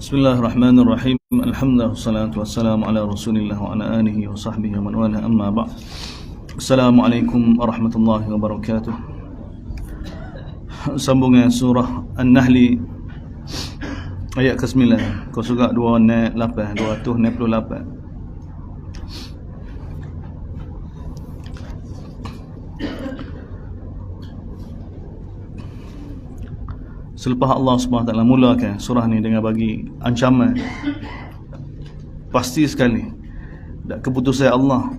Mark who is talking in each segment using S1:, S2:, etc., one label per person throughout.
S1: Bismillahirrahmanirrahim. Alhamdulillah wassalatu wassalamu ala Rasulillah wa ala alihi wa sahbihi wa man wala, amma ba'd. Assalamualaikum warahmatullahi wabarakatuh. Sambungan surah An-Nahl ayat ke-9. Kau suka 208 268. Selepas Allah SWT mulakan surah ni dengan bagi ancaman pasti sekali dan keputusan Allah,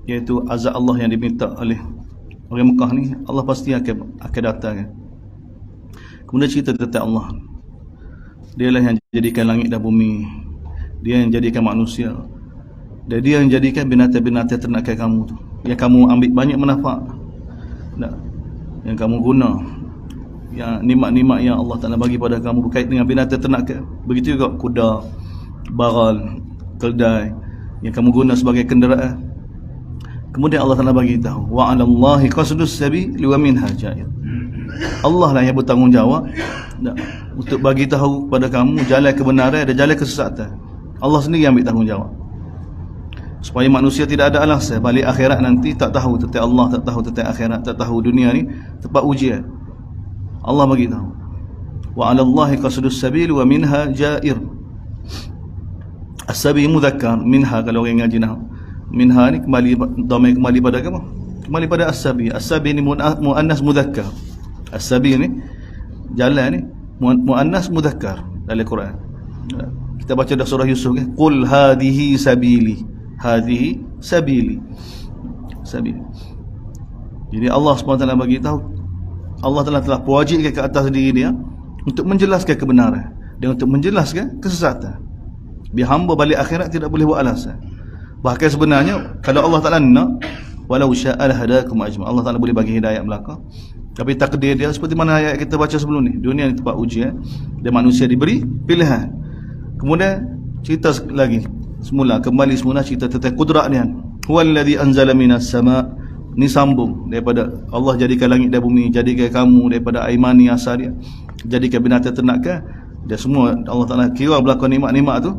S1: iaitu azab Allah yang diminta oleh orang Mekah ni, Allah pasti akan datang. Kemudian cerita tentang Allah, dialah yang jadikan langit dan bumi, dia yang jadikan manusia, dan dia yang jadikan binatang-binatang ternakan kamu tu, yang kamu ambil banyak manfaat, yang kamu guna, yang nikmat-nikmat yang Allah Ta'ala bagi pada kamu berkait dengan binatang ternakan. Begitu juga kuda, baral, keldai yang kamu guna sebagai kenderaan. Kemudian Allah Ta'ala bagi tahu, wa 'alallahi qasdus sabili wa minha jair. Allah lah yang bertanggungjawab untuk bagi tahu pada kamu jalan kebenaran dan jalan kesesatan. Allah sendiri yang ambil tanggungjawab, supaya manusia tidak ada alasan balik akhirat nanti tak tahu tentang Allah, tak tahu tentang akhirat, tak tahu dunia ni tempat ujian. Allah bagi tahu, wa 'alallahi qasdus sabil wa minha jair. As-sabil mudzakkar, minha kalau orang ngaji nahwu, minha ni kembali pada apa? Kembali pada as-sabil. As-sabil ni muannas mudzakkar. As-sabil ni jalan ni muannas mudzakkar dalam Quran. Kita baca dah surah Yusuf kan, qul hadhihi sabili, hadhihi sabili, sabili. Jadi Allah SWT bagi tahu, Allah telah pewajibkan ke atas diri dia untuk menjelaskan kebenaran dan untuk menjelaskan kesesatan. Biar hamba balik akhirat tidak boleh buat alasan. Bahkan sebenarnya kalau Allah Ta'ala nak, walau sya'al hadakum ajma', Allah Ta'ala boleh bagi hidayah belaka. Tapi takdir dia seperti mana ayat kita baca sebelum ni, dunia ni tempat ujian dan manusia diberi pilihan. Kemudian cerita lagi semula, kembali semula cerita tentang kudrat dia. Huwallazi anzala minas sama'. Ni sambung daripada Allah jadikan langit dan bumi, jadikan kamu daripada air mani asal dia, jadikan binatang ternakan, dia semua Allah Ta'ala kira berlaku nikmat-nikmat tu.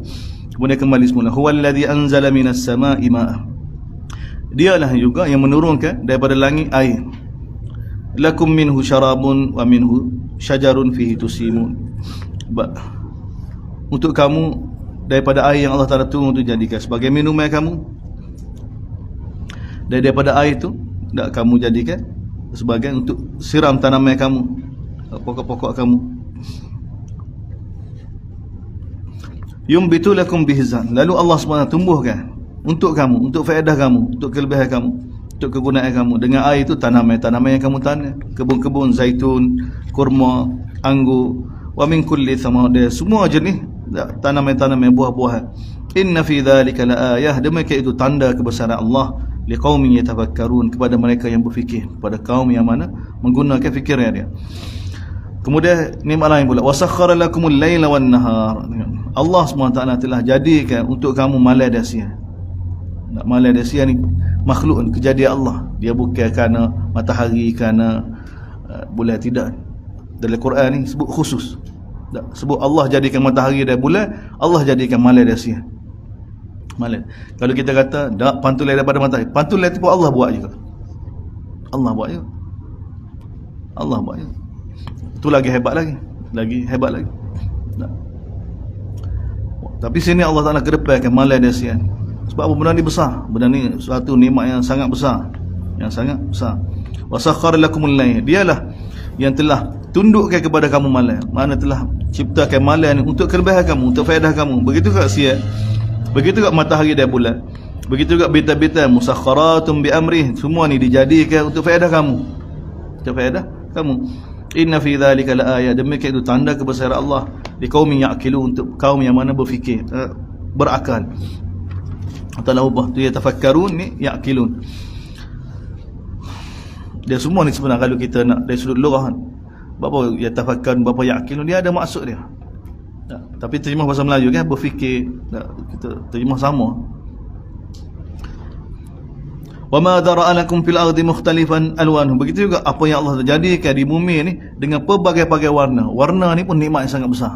S1: Kemudian kembali semula, huwallazi anzala minas sama'i ma'a. Dialah juga yang menurunkan daripada langit air. Lakum minhu syarabun wa minhu syajarun fihi tusimun. Untuk kamu daripada air yang Allah Ta'ala turun untuk jadikan sebagai minuman kamu, dan daripada air tu tak kamu jadikan sebagai untuk siram tanaman kamu, pokok-pokok kamu. Yumbitu lakum bihizan, lalu Allah SWT tumbuhkan untuk kamu, untuk faedah kamu, untuk kelebihan kamu, untuk kegunaan kamu. Dengan air itu tanaman-tanaman yang kamu tanam, kebun-kebun zaitun, kurma, anggur, wa min kulli thamar, semua jenis tanaman-tanaman, buah-buahan. Inna fi dhalika la ayah, demikian itu tanda kebesaran Allah liqaumin yatafakkarun, kepada mereka yang berfikir, kepada kaum yang mana menggunakan fikiran dia. Kemudian nikmat lain pula, wasakhkhara lakumul laila wan nahar. Allah SWT telah jadikan untuk kamu malam dan siang. Malam dan siang ni makhluk, kejadian Allah. Dia bukan kerana matahari, kerana bulan, tidak. Dalam Quran ni sebut khusus, sebut Allah jadikan matahari dan bulan, Allah jadikan malam dan siang. Malam. Kalau kita kata dak pantulan daripada matahari, pantulan itu pun Allah buat juga. Allah buat juga. Allah buat juga. Itu lagi hebat lagi. Lagi hebat lagi. Tak. Tapi sini Allah Ta'ala kedepankan malam dan siang. Sebab apa? Benda ni besar. Benda ni suatu nikmat yang sangat besar. Yang sangat besar. Wasakhkhara lakumul lail. Dialah yang telah tundukkan kepada kamu malam. Mana telah ciptakan malam ni untuk kelebihan kamu, untuk faedah kamu. Begitu juga siang. Begitu juga matahari dan bulan. Begitu juga bintang-bintang, musakhkharatum bi amrih, semua ni dijadikan untuk faedah kamu, untuk faedah kamu. Inna fi dhalika la ayat, demikian itu tanda kebesaran Allah liqaumin ya'qilun, untuk kaum yang mana berfikir, berakal. Ta'ala ubah tu yatafakkarun ni ya'qilun. Dia semua ni sebenarnya kalau kita nak dari sudut lughah, berapa yatafakkarun, berapa ya'qilun, dia ada maksud dia. Tapi terjemah bahasa Melayu kan, berfikir, kita terjemah sama. Wa ma dara'a lakum fil ardi mukhtalifan alwanuhu. Begitu juga apa yang Allah jadikan di bumi ni dengan pelbagai-bagai warna. Warna ni pun nikmat yang sangat besar.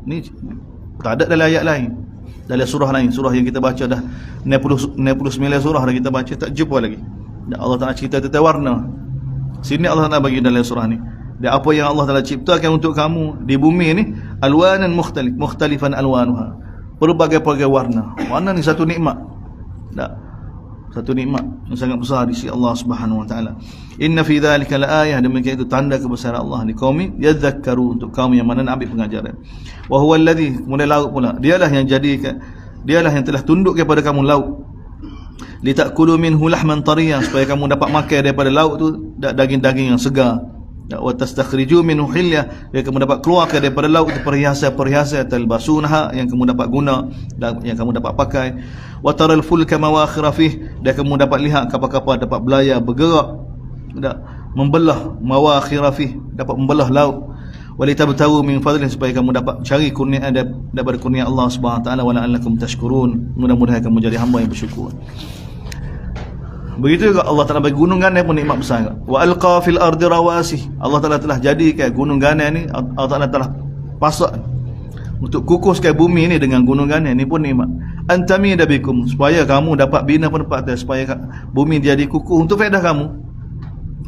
S1: Ni tak ada dalam ayat lain, dalam surah lain, surah yang kita baca dah 69 surah dah kita baca, tak jumpa lagi. Dan Allah Ta'ala cerita tentang warna. Sini Allah Ta'ala bagi dalam surah ni, dan apa yang Allah Ta'ala ciptakan untuk kamu di bumi ni, alwanan mukhtalifan alwanuha, berbagai-bagai warna. Warna ni satu nikmat. Tak, satu nikmat yang sangat besar di sisi Allah Subhanahu wa taala. Inna fi dzalika laayah, demikian itu tanda kebesaran Allah di kaum yadzakkaru, untuk kaum yang mana nak ambil pengajaran. Wa huwa alladhi, kemudian laut pula, dialah yang jadikan, dialah yang telah tunduk kepada kamu laut, litakulu minhu lahman tariyan, supaya kamu dapat makan daripada laut tu daging-daging yang segar. Wa tastakhriju minhu hilyah, yang kamu dapat keluarkan daripada laut itu perhiasan talbasunha, yang kamu dapat guna dan yang kamu dapat pakai. Wa taral fulka mawakhira fih, dan kamu dapat lihat kapal-kapal dapat belayar bergerak, membelah mawakhira fih, dapat membelah laut. Walitabtahu min fadlih, supaya kamu dapat cari kurnia daripada kurnia Allah Subhanahu wa taala, wa la'allakum tashkurun, mudah-mudahan kamu jadi hamba yang bersyukur. Begitu juga Allah Ta'ala bagi gunung Ghanai pun nikmat besar. Wa alqa fil ardi rawasih, Allah Ta'ala telah jadikan gunung Ghanai ni, Allah Ta'ala telah pasak untuk kukuskan bumi ni dengan gunung Ghanai ni pun nikmat. Antamida bikum, supaya kamu dapat bina penempatan, supaya bumi jadi kukuh untuk faedah kamu,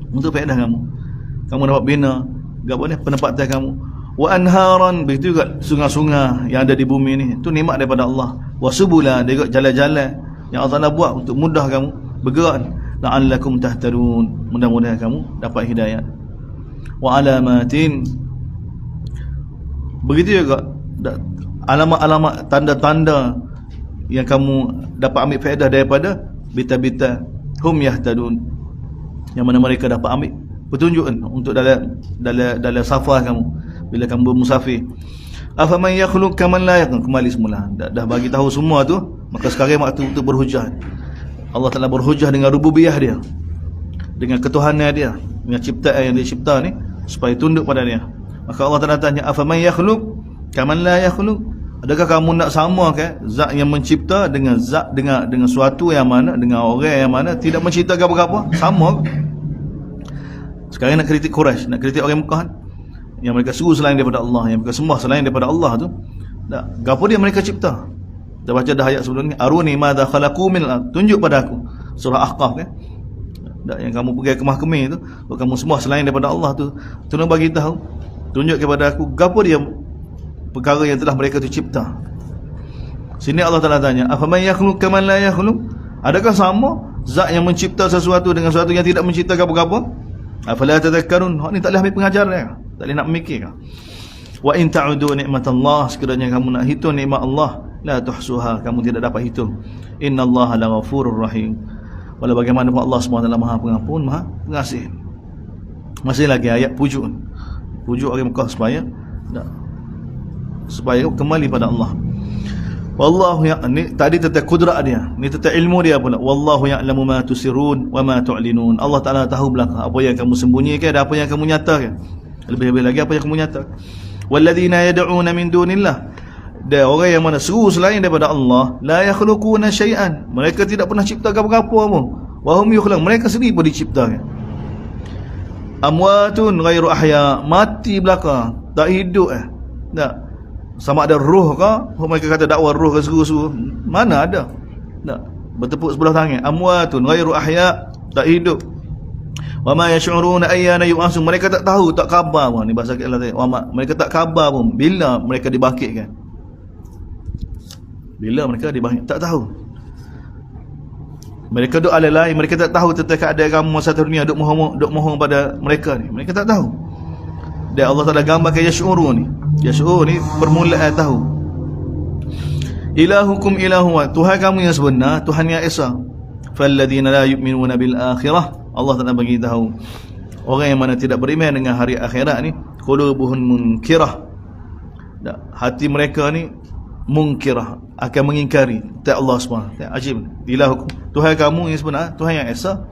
S1: untuk faedah kamu. Kamu dapat bina penempatan kamu. Wa anharan, begitu juga sungai-sungai yang ada di bumi ni, itu nikmat daripada Allah. Wa subula, dia juga jalan-jalan yang Allah Ta'ala buat untuk mudah kamu bergerak. La'allakum tahtadun, mudah-mudahan kamu dapat hidayah. Wa alamatin, begitu juga alamat-alamat, tanda-tanda yang kamu dapat ambil faedah daripada bita-bita hum yahtadun, yang mana mereka dapat ambil petunjuk untuk dalam safar kamu bila kamu bermusafir. Afaman yakhluq kaman la yakhluq, kembali semula, dah bagi tahu semua tu, maka sekarang waktu untuk berhujah. Allah Ta'ala berhujah dengan rububiyah dia, dengan ketuhanan dia, dengan ciptaan yang dia cipta ni, supaya tunduk pada dia. Maka Allah Ta'ala tanya, afaman yakhluq kaman la yakhluq, adakah kamu nak samakan zat yang mencipta dengan zat, dengan suatu yang mana, dengan orang yang mana tidak mencipta apa-apa? Sama. Sekarang nak kritik Quraisy, nak kritik orang Mekah yang mereka seru selain daripada Allah, yang mereka sembah selain daripada Allah tu, apa dia mereka cipta? Dah baca dah ayat sebelum ni, aruni madza khalaqu min, tunjuk pada aku, surah Ahqaf kan. Yang kamu pergi ke mahkamah tu, kamu sembah selain daripada Allah tu, tolong bagi tahu, tunjuk kepada aku gapo dia perkara yang telah mereka tu cipta. Sini Allah Ta'ala tanya, afaman yakhluq kaman la yakhluq, adakah sama zat yang mencipta sesuatu dengan sesuatu yang tidak mencipta apa-apa? Afala tadhakkarun, hak ni tak boleh ambil pengajaran, tak boleh nak memikir. Wa in ta'udu nikmatallah, sekiranya kamu nak hitung nikmat Allah, la tuhsuha, kamu tidak dapat hitung. Innallaha laghafurur rahim, walau bagaimanapun Allah SWT Maha Pengampun, Maha Pengasih. Masih lagi ayat pujuk orang Mekah supaya kembali pada Allah. Wallahu ni tadi tentang kudrat dia, ni tentang ilmu dia pula. Wallahu ya'lamu ma tusirun wa ma tu'linun, Allah Ta'ala tahu belaka apa yang kamu sembunyikan dan apa yang kamu nyatakan, lebih-lebih lagi apa yang kamu nyatakan. Walladzina yad'una min dunillah, dan orang yang mana seru selain daripada Allah, la yakhluquna syai'an, mereka tidak pernah cipta apa-apa pun. Wa hum yukhlaq, mereka sendiri pun diciptakan. Amwatun ghairu ahya, mati belaka, tak hidup tak. Sama ada roh ke, mereka kata dakwah roh ke seru-seru, mana ada. Tak, bertepuk sebelah tangan. Amwatun ghairu ahya, tak hidup. Wa ma yash'uruna ayyana yub'atsun, mereka tak tahu, tak khabar pun. Ni bahasa Allah tadi, mereka tak khabar pun bila mereka dibangkitkan. Bila mereka dibangkit, tak tahu. Mereka duk alai-alai, mereka tak tahu tentang keadaan kamu masa dunia, duk mohon pada mereka ni, mereka tak tahu. Dan Allah Ta'ala gambarkan yash'uru ni. Yash'ur ni permulaan tahu. Ilahukum ilahu, Tuhan kamu yang sebenar, Tuhan yang esa. Falladzina la yu'minuna bil akhirah, Allah Ta'ala bagi tahu orang yang mana tidak beriman dengan hari akhirat ni, qulubuhum munkirah, hati mereka ni munkirah, akan mengingkari tak Allah SWT. Ajib. Ilahukum, Tuhan kamu yang sebenar, Tuhan yang esa.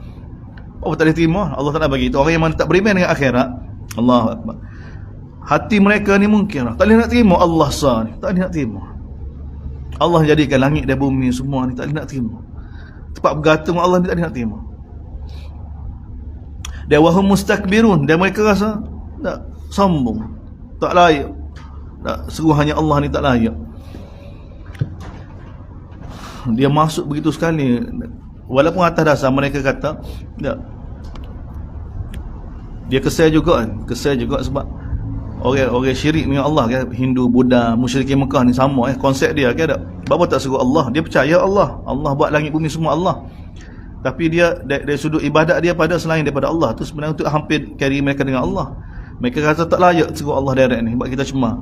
S1: Oh, tak boleh terima. Allah Ta'ala bagi tahu orang yang mana tak beriman dengan akhirat, Allahu Akbar, hati mereka ni mungkin tak boleh nak terima Allah SWT ni, tak boleh nak terima. Allah jadikan langit dan bumi semua ni, tak boleh nak terima. Tempat bergantung Allah ni tak boleh nak terima. Dan wahum mustakbirun, dan mereka rasa tak sombong, tak layak. Seru hanya Allah ni tak layak. Dia masuk begitu sekali. Walaupun atas dasar mereka kata dia kesal juga sebab orang syirik dengan Allah kan, Hindu, Buddha, musyrikin Mekah ni sama konsep dia kan. Bapa tak seru Allah, dia percaya Allah buat langit bumi semua Allah. Tapi dia dari sudut ibadat dia pada selain daripada Allah tu sebenarnya untuk hampir carry mereka dengan Allah. Mereka kata tak layak seru Allah direct ni, sebab kita cemar.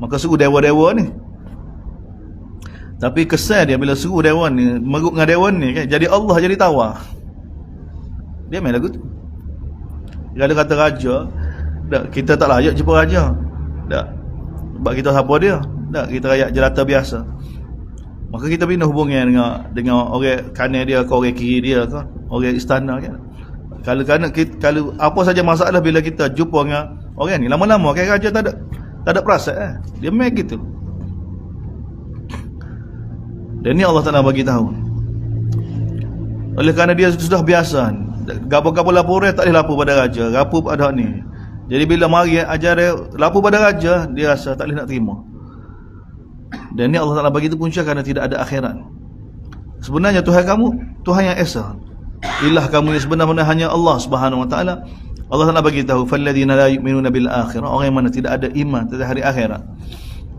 S1: Maka seru dewa-dewa ni. Tapi kesal dia bila seru dewa ni, meruk dengan dewa ni kan, jadi Allah jadi tawar. Dia main lagu tu. Kalau kata raja, kita tak layak jumpa raja. Sebab kita siapa dia? Kita rakyat jelata biasa. Maka kita bina hubungan dengan orang kanan dia ke orang kiri dia ke orang istana kan. Kalau apa saja masalah bila kita jumpa dengan orang ni, lama-lama kan raja tak ada perasaan dia main gitu. Dan ni Allah Taala bagi tahu. Oleh kerana dia sudah biasa, gapo-gapo laporan tak boleh lapor pada raja, lapor pada ni. Jadi bila mari ajar dia lapor pada raja, dia rasa tak boleh nak terima. Dan ni Allah Ta'ala bagi tu punca kerana tidak ada akhirat. Sebenarnya Tuhan kamu Tuhan yang esa. Ilah kamu ni sebenarnya hanya Allah Subhanahu Wa Ta'ala. Allah Ta'ala bagi tahu falladzina la yu'minuna bil akhirah, orang yang mana tidak ada iman terhadap hari akhirat,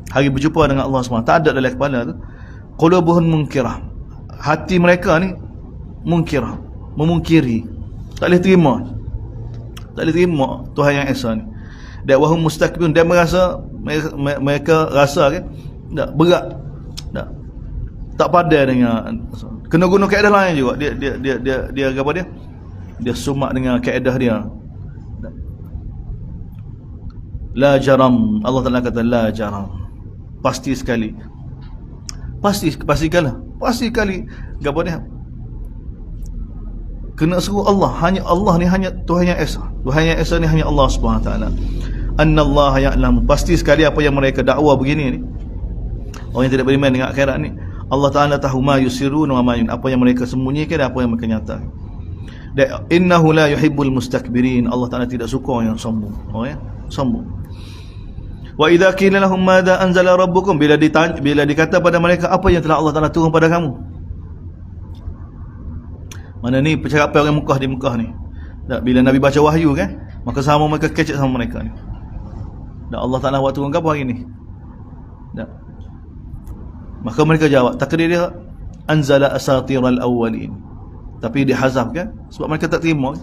S1: hari berjumpa dengan Allah Subhanahu, tak ada dalam kepala tu. Qulubuhum munkirah, hati mereka ni munkirah, memungkiri, tak boleh terima Tuhan yang esa ni. Dan wahum mustakbirun, dia mereka rasa kan berat, tak pandai dengan, kena guna kaedah lain juga. Dia apa dia sumak dengan kaedah dia. La jaram, Allah Taala kata la jaram, pasti sekali, pasti kali apa dia kena seru Allah. Hanya Allah ni hanya Tuhan yang esa. Tuhan yang esa ni hanya Allah Subhanahu Wa Taala. Annallaha ya'lam, pasti sekali apa yang mereka dakwa begini ni, orang yang tidak beriman dengan akhirat ni, Allah Ta'ala tahu ma yusirun wa ma yun, apa yang mereka sembunyikan dan apa yang mereka nyatakan. Dan innahu la yuhibbul mustakbirin, Allah Ta'ala tidak suka yang sombong. Sombong. Wa idza qila lahum madza anzala rabbukum, bila dikata pada mereka apa yang telah Allah Ta'ala turun pada kamu. Mana ni percakapan orang Mekah di Mekah ni. Bila Nabi baca wahyu kan, maka sama mereka kecek sama mereka ni. Dan Allah Ta'ala buat turun ke apa hari ni? Maka mereka jawab, takdir dia anzala asatiral awwalin, tapi dihazaf kan, sebab mereka tak terima.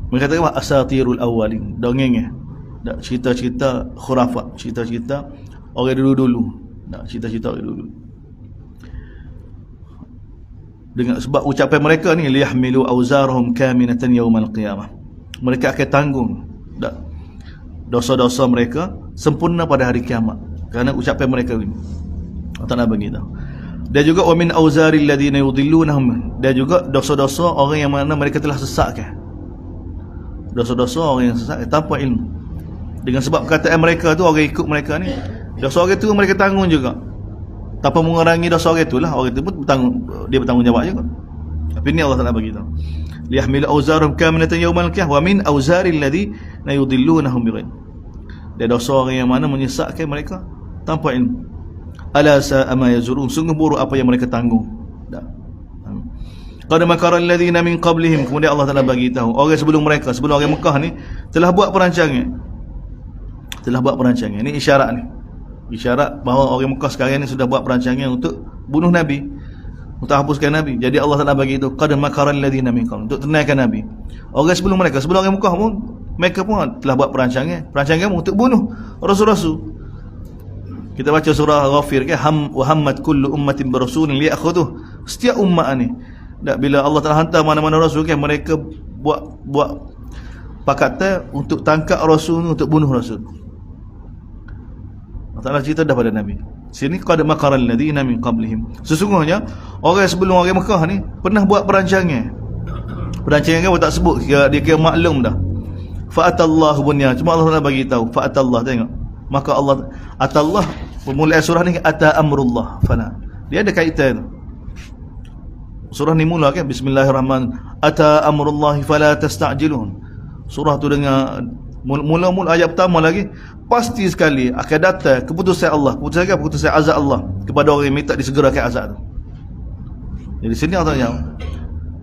S1: Mereka kata asatirul awwalin, dongeng cerita-cerita khurafat, cerita-cerita orang dulu-dulu, cerita-cerita orang dulu. Dengan sebab ucapan mereka ni, liyahmilu auzarhum kaminatan yaumal qiyamah, mereka akan tanggung dosa-dosa mereka sempurna pada hari kiamat, kerana ucapan mereka ini. Tak nak bagi tahu. Dan juga wa min auzaril ladina yudillunahum, dan juga dosa-dosa orang yang mana mereka telah sesatkan. Dosa-dosa orang yang sesat tanpa ilmu. Dengan sebab perkataan mereka tu, orang ikut mereka ni, dosa orang tu mereka tanggung juga. Tanpa mengurangi dosa orang tu lah, orang tu pun bertanggung jawab juga. Tapi ni Allah Taala bagi tahu. Liyahmilu auzarhum kamilatan yaumal qiyamah wa min auzaril ladina yudillunahum bighairi. Dan dosa orang yang mana menyesatkan mereka tanpa ilmu. Ala sa'a ma yazurun, sungguh buruk apa yang mereka tanggung. Qad makara alladhina min qablihim, kemudian Allah Taala bagi tahu orang sebelum mereka, sebelum orang Mekah ni telah buat perancangan. Ini isyarat ni. Isyarat bahawa orang Mekah sekarang ni sudah buat perancangan untuk bunuh Nabi, untuk hapuskan Nabi. Jadi Allah Taala bagi tahu qad makara alladhina min qablihim, untuk tenangkan Nabi. Orang sebelum mereka, sebelum orang Mekah pun, mereka pun telah buat perancangan untuk bunuh rasul-rasul. Kita baca surah Ghafir kan, wa hammat kullu ummatin birasulin liyakhudhu, setiap umat ni bila Allah Taala hantar mana-mana rasul kan, mereka buat pakatan untuk tangkap rasul, untuk bunuh rasul. Allah Taala cerita dah pada Nabi sini, qad makara alladhina min qablihim, sesungguhnya orang sebelum orang Mekah ni pernah buat perancangan kan, tak sebut, dia kira maklum dah. Fa'atallahu bunyan, cuma Allah Taala bagi tahu fa'atallah, tengok. Maka Allah atallah, permulaan surah ni ata amrullah fala, dia ada kaitan. Surah ni mula kan bismillahirrahmanirrahim, ata amrullah fala tasta'jilun. Surah tu dengan Mula-mula ayat pertama lagi, pasti sekali akan datang keputusan Allah, keputusan azab Allah kepada orang yang minta disegerakan azab tu. Jadi sini Allah tanya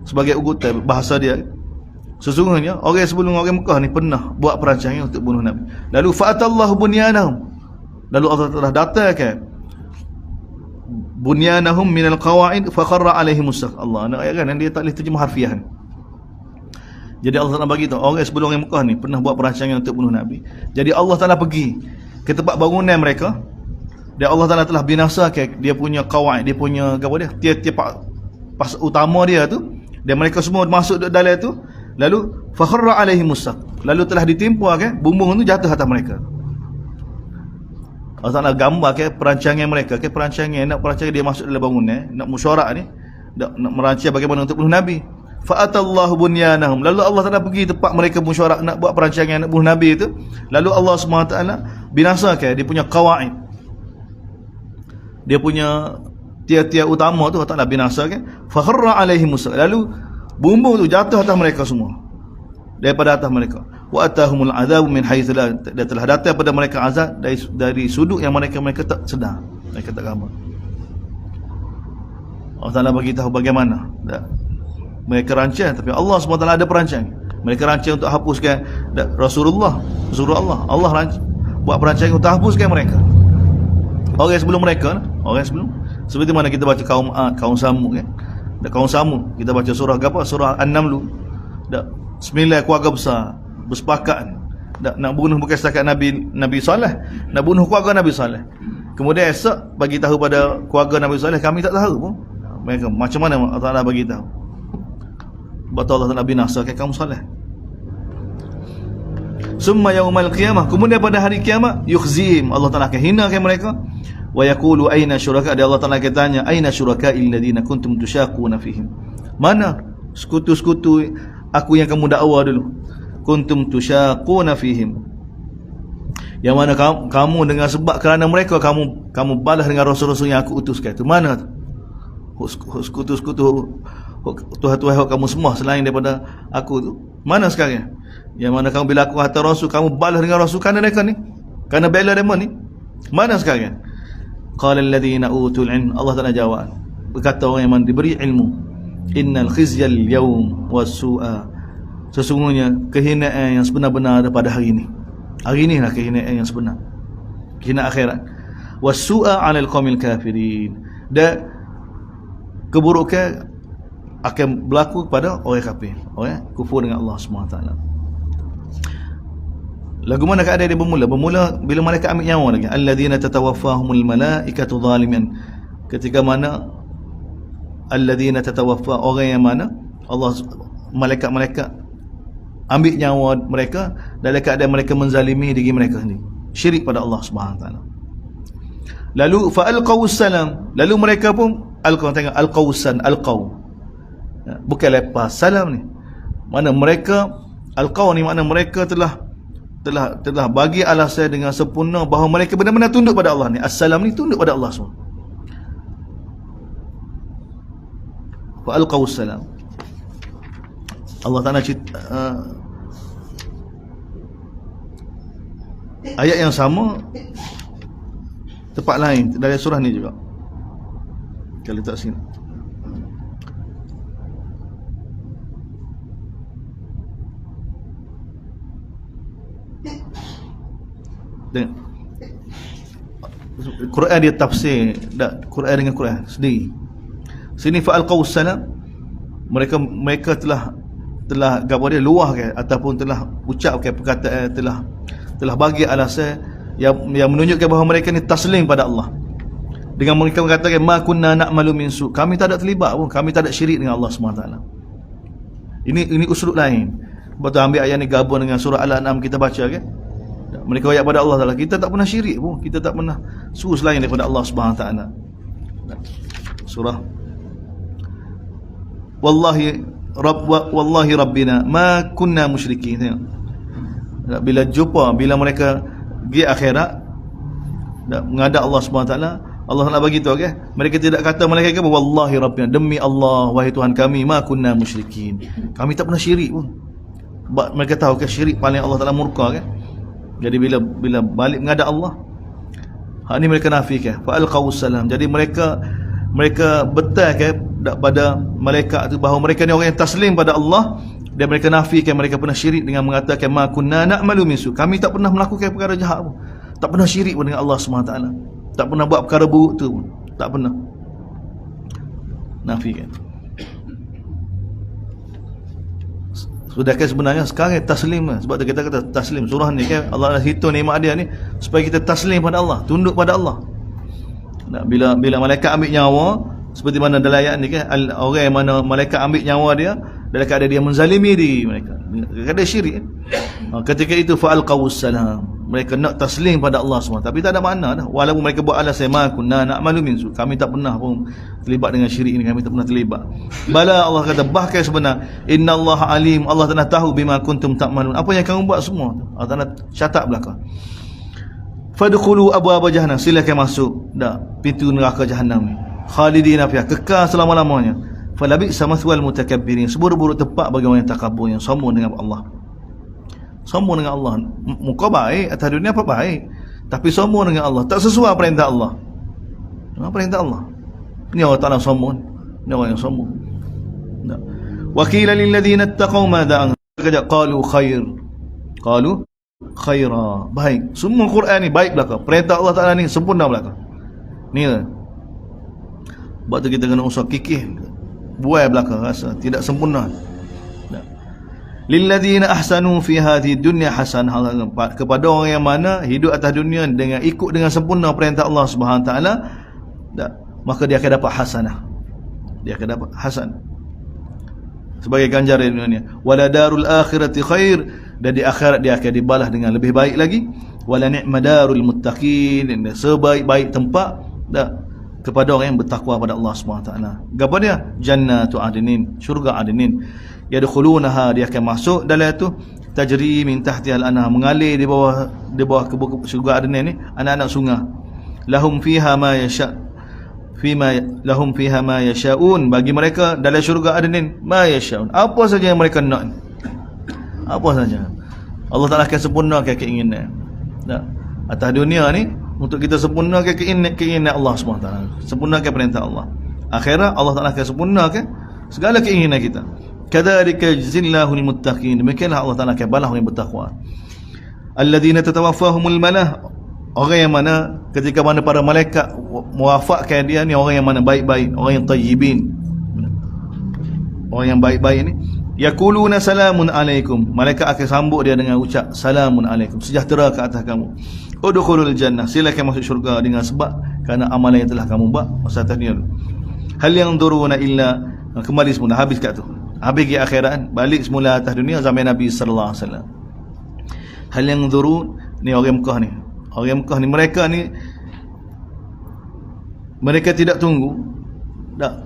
S1: sebagai ugutan bahasa dia, sesungguhnya orang sebelum orang Mekah ni pernah buat perancangan untuk bunuh Nabi. Lalu fa'atallahu bunyanahum, lalu Allah telah datangkan bunyanahum minal qawa'id fa kharra alaihimus saqf. Allah nak ayat kan dia tak boleh terjemah harfiah. Jadi Allah Taala bagi tahu orang sebelum orang Mekah ni pernah buat perancangan untuk bunuh Nabi. Jadi Allah Taala pergi ke tempat bangunan mereka dan Allah Taala telah binasakan dia punya qawaid, dia punya apa dia, tiap-tiap pas utama dia tu, dan mereka semua masuk dalam tu. Lalu fakharra alaihimus saqf, lalu telah ditimpa kan bumbung tu jatuh atas mereka. Allah Taala gambar ke perancangan mereka, ke perancangan dia masuk dalam bangunan, nak mesyuarat ni, nak merancang bagaimana untuk bunuh Nabi. Fa'atallahu bunyanahum, lalu Allah Taala pergi tempat mereka mesyuarat nak buat perancangan nak bunuh Nabi itu. Lalu Allah SWT binasakan dia punya qawaid, dia punya tiap-tiap utama tu Allah Taala binasakan. Fakharra alaihimus saqf, lalu bumbung tu jatuh atas mereka semua, daripada atas mereka. Wa atahumul azab min haitsu la, dan telah datang pada mereka azab dari sudut yang mereka tak sedar, mereka tak gambar. Allah Taala bagi tahu bagaimana mereka rancang, tapi Allah SWT ada perancang. Mereka rancang untuk hapuskan Rasulullah. Allah rancang buat perancangan untuk hapuskan mereka. Orang sebelum mereka, seperti mana kita baca kaum Ad, kaum Samud kan. Kaum Samud kita baca surah apa? Surah An-Naml. 9 keluarga besar bersepakat nak bunuh bukan setakat Nabi Saleh, nak bunuh keluarga Nabi Saleh. Kemudian esok bagi tahu pada keluarga Nabi Saleh, kami tak tahu pun. Mereka macam mana Allah Taala bagi tahu? Betul Allah Taala binasakan kaum Saleh. Summa yaumal qiyamah, kemudian pada hari kiamat, yukhzihim, Allah Taala akan hinakan mereka. Wa yaqulu aina syuraka, Allah Taala akan tanya, aina syuraka'il ladzina kuntum tusyaquna fihim. Mana sekutu-sekutu aku yang kamu dakwa dulu? Kuntum tusyaquna fihim, yang mana kamu dengan sebab kerana mereka kamu balas dengan rasul-rasul yang aku utuskan. Itu mana tu? Sekutu-sekutu Tuhan-Tuhan kamu semua selain daripada aku tu, mana sekarang? Yang mana kamu bila aku hantar rasul, kamu balas dengan rasul kerana mereka ni, kerana bela mereka ni, mana sekarang? Qala alladhina utul ilm, Allah Taala jawab, berkata orang yang diberi ilmu, innal khizyal yawm was-su'a, sesungguhnya kehinaan yang sebenar-benar pada hari ini. Hari ini lah kehinaan yang sebenar, kehinaan akhirat. Was-su'a 'alal qaumil kafirin, dan keburukan akan berlaku kepada orang kafir, orang kufur dengan Allah SWT. Lagu mana keadaan dia bermula bila malaikat ambil nyawa lagi. Alladzina tatawaffahumul malaikatu zalimin, ketika mana alladzina tatawaffa, orang yang mana Allah malaikat-malaikat ambil nyawa mereka dalam keadaan mereka menzalimi diri mereka sendiri, syirik pada Allah SWT. Lalu fa'alqawus salam, lalu mereka pun alqawusan, bukan lepas salam ni, mana mereka alqaw ni, mana mereka telah bagi alasan dengan sempurna bahawa mereka benar-benar tunduk pada Allah ni. Assalam ni tunduk pada Allah semua. Fa alqawus salam, Allah Taala ayat yang sama tempat lain dari surah ni juga. Kalau tak sini dan Quran dia tafsir Quran dengan Quran sendiri. Sini fa'al qaus salam, mereka telah gapo dia luahkan ataupun telah ucapkan perkataan, telah bagi alasan yang menunjukkan bahawa mereka ni taslim pada Allah. Dengan mereka mengatakan ma kunna na'malu min su, kami tak ada terlibat pun, kami tak ada syirik dengan Allah SWT. Ini uslub lain. Betul, ambil ayat ni gabung dengan surah Al-An'am kita baca kan. Mereka ayat pada Allah Taala, kita tak pernah syirik pun, kita tak pernah suruh selain daripada Allah SWT. Surah Wallahi Rabbina ma kunna musyrikin. Bila mereka pergi akhirat menghadap Allah SWT, Allah nak bagi tahu kan, mereka tidak kata mereka kata wallahi Rabbina, demi Allah wahai Tuhan kami, ma kunna musyrikin, kami tak pernah syirik pun. Mereka tahu ke syirik paling Allah Taala murka kan. Jadi bila balik menghadap Allah, hak ni mereka nafikan. Fa alqaus salam. Jadi mereka betul ke pada malaikat tu bahawa mereka ni orang yang taslim pada Allah, dan mereka nafikan mereka pernah syirik dengan mengatakan ma kunna na'malu min su. Kami tak pernah melakukan perkara jahat pun. Tak pernah syirik pun dengan Allah SWT. Tak pernah buat perkara buruk tu pun. Tak pernah. Nafikan. Sedangkan sebenarnya sekarang taslim lah. Sebab tu kita kata taslim. Surah ni kan Allah hitung nikmat dia ni supaya kita taslim pada Allah, tunduk pada Allah. Bila malaikat ambil nyawa, seperti mana dalam ayat ni kan, orang yang mana malaikat ambil nyawa dia dalam keadaan dia menzalimi diri mereka, keadaan syirik. Ketika itu fa'alqawus salam, mereka nak taslim pada Allah SWT, tapi tak ada makna dah. Walaupun mereka buat alasan ma kunna na'malu min su, kami tak pernah pun terlibat dengan syirik ini, kami tak pernah terlibat. Bala, Allah kata bahkan sebenar, innallaha alim, Allah Ta'ala tahu bima kuntum ta'malun, apa yang kamu buat semua tu Allah Ta'ala catat belakang. Fadkhulu abwaaba jahannam, silakan masuk dah pintu neraka jahanam ni, khalidina fiha, kekal selama-lamanya. Falabi'sa mathwal mutakabbirin, seburuk-buruk tempat bagi orang yang takabur, yang sombong dengan Allah. Sombong dengan Allah, muka baik, atas dunia apa baik, tapi sombong dengan Allah, tak sesuai perintah Allah. Perintah Allah. Ini orang Ta'ala sombong, ini orang yang sombong. Wa qila lil ladzina ittaqaw madza qalu khair. Qalu khaira, baik. Semua Quran ni baik belaka. Perintah Allah Ta'ala ni sempurna belaka. Ni lah. Sebab tu kita kena usah kikih, buai belaka rasa tidak sempurna. Lilladzina ahsanu fi hadhihi dunya hasanah, kepada orang yang mana hidup atas dunia dengan ikut dengan sempurna perintah Allah Subhanahu taala, maka dia akan dapat hasanah. Dia akan dapat hasan sebagai ganjaran di dunia. Wala darul akhirati khair, dan di akhirat dia akan dibalas dengan lebih baik lagi. Wala ni'ma darul muttaqin, dan sebaik-baik tempat kepada orang yang bertakwa pada Allah Subhanahu taala. Apa dia? Jannatu adnin, syurga adnin. Yadkhulunaha, dia akan masuk dalam itu, tajri min tahtiha al-anhar, mengalir di bawah syurga adnin ni anak-anak sungai. Lahum fiha ma yasha'un, bagi mereka dalam syurga adnin ma yasha'un, apa saja yang mereka nak, apa saja Allah Ta'ala akan sempurnakan keinginan. Atas dunia ni untuk kita sempurnakan keinginan Allah SWT, sempurnakan perintah Allah. Akhirat Allah Ta'ala akan sempurnakan segala keinginan kita. Kadzalika yajzillahu lil muttaqin, demikianlah Allah Ta'ala akan balas orang yang bertakwa. Alladzina tatawaffahumul malah, orang yang mana ketika mana para malaikat mewafatkan dia ni, orang yang mana baik-baik, orang yang tayyibin, orang yang baik-baik ni, yaquluna salamun alaikum, malaikat akan sambut dia dengan ucap salamun alaikum, sejahtera ke atas kamu. Udkhulul jannah, silakan masuk syurga dengan sebab kerana amalan yang telah kamu buat masa atas dunia. Hal yang duruna illa, kembali semula, habis kat tu, habis ke akhirat, balik semula atas dunia zaman Nabi sallallahu alaihi wasallam. Hal yang durun ni orang Mekah ni, orang Mekah ni, mereka tidak tunggu nak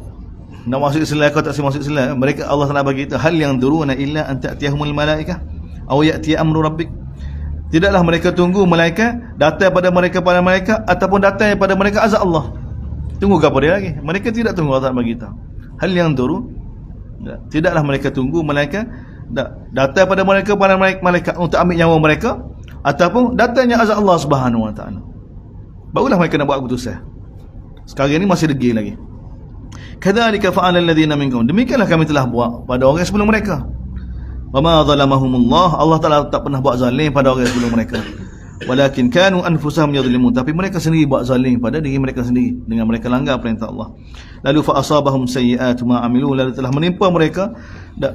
S1: masuk Islam atau tak masuk Islam. Mereka, Allah Taala bagi kita, hal yang duruna illa an ta'tiyahumul malaikah aw ya'ti amru rabbik, tidaklah mereka tunggu malaikat datang pada mereka ataupun datang pada mereka azab Allah. Tunggu apa dia lagi? Mereka tidak tunggu, Allah Taala bagi kita hal yang durun, tidaklah mereka tunggu malaikat datang pada mereka malaikat untuk ambil nyawa mereka, ataupun datangnya azab Allah Subhanahu wa taala, barulah mereka nak buat keputusan. Sekarang ni masih degil lagi. Kadzalika fa'ala alladhina minkum, demikianlah kami telah buat pada orang sebelum mereka. Wa ma zalamahumullah, Allah Taala tak pernah buat zalim pada orang sebelum mereka. Walakin kanu anfusahum yadhlimun, tapi mereka sendiri buat zalim pada diri mereka sendiri dengan mereka langgar perintah Allah. Lalu fa asabahum sayyi'atu ma amilu, lalu telah menimpa mereka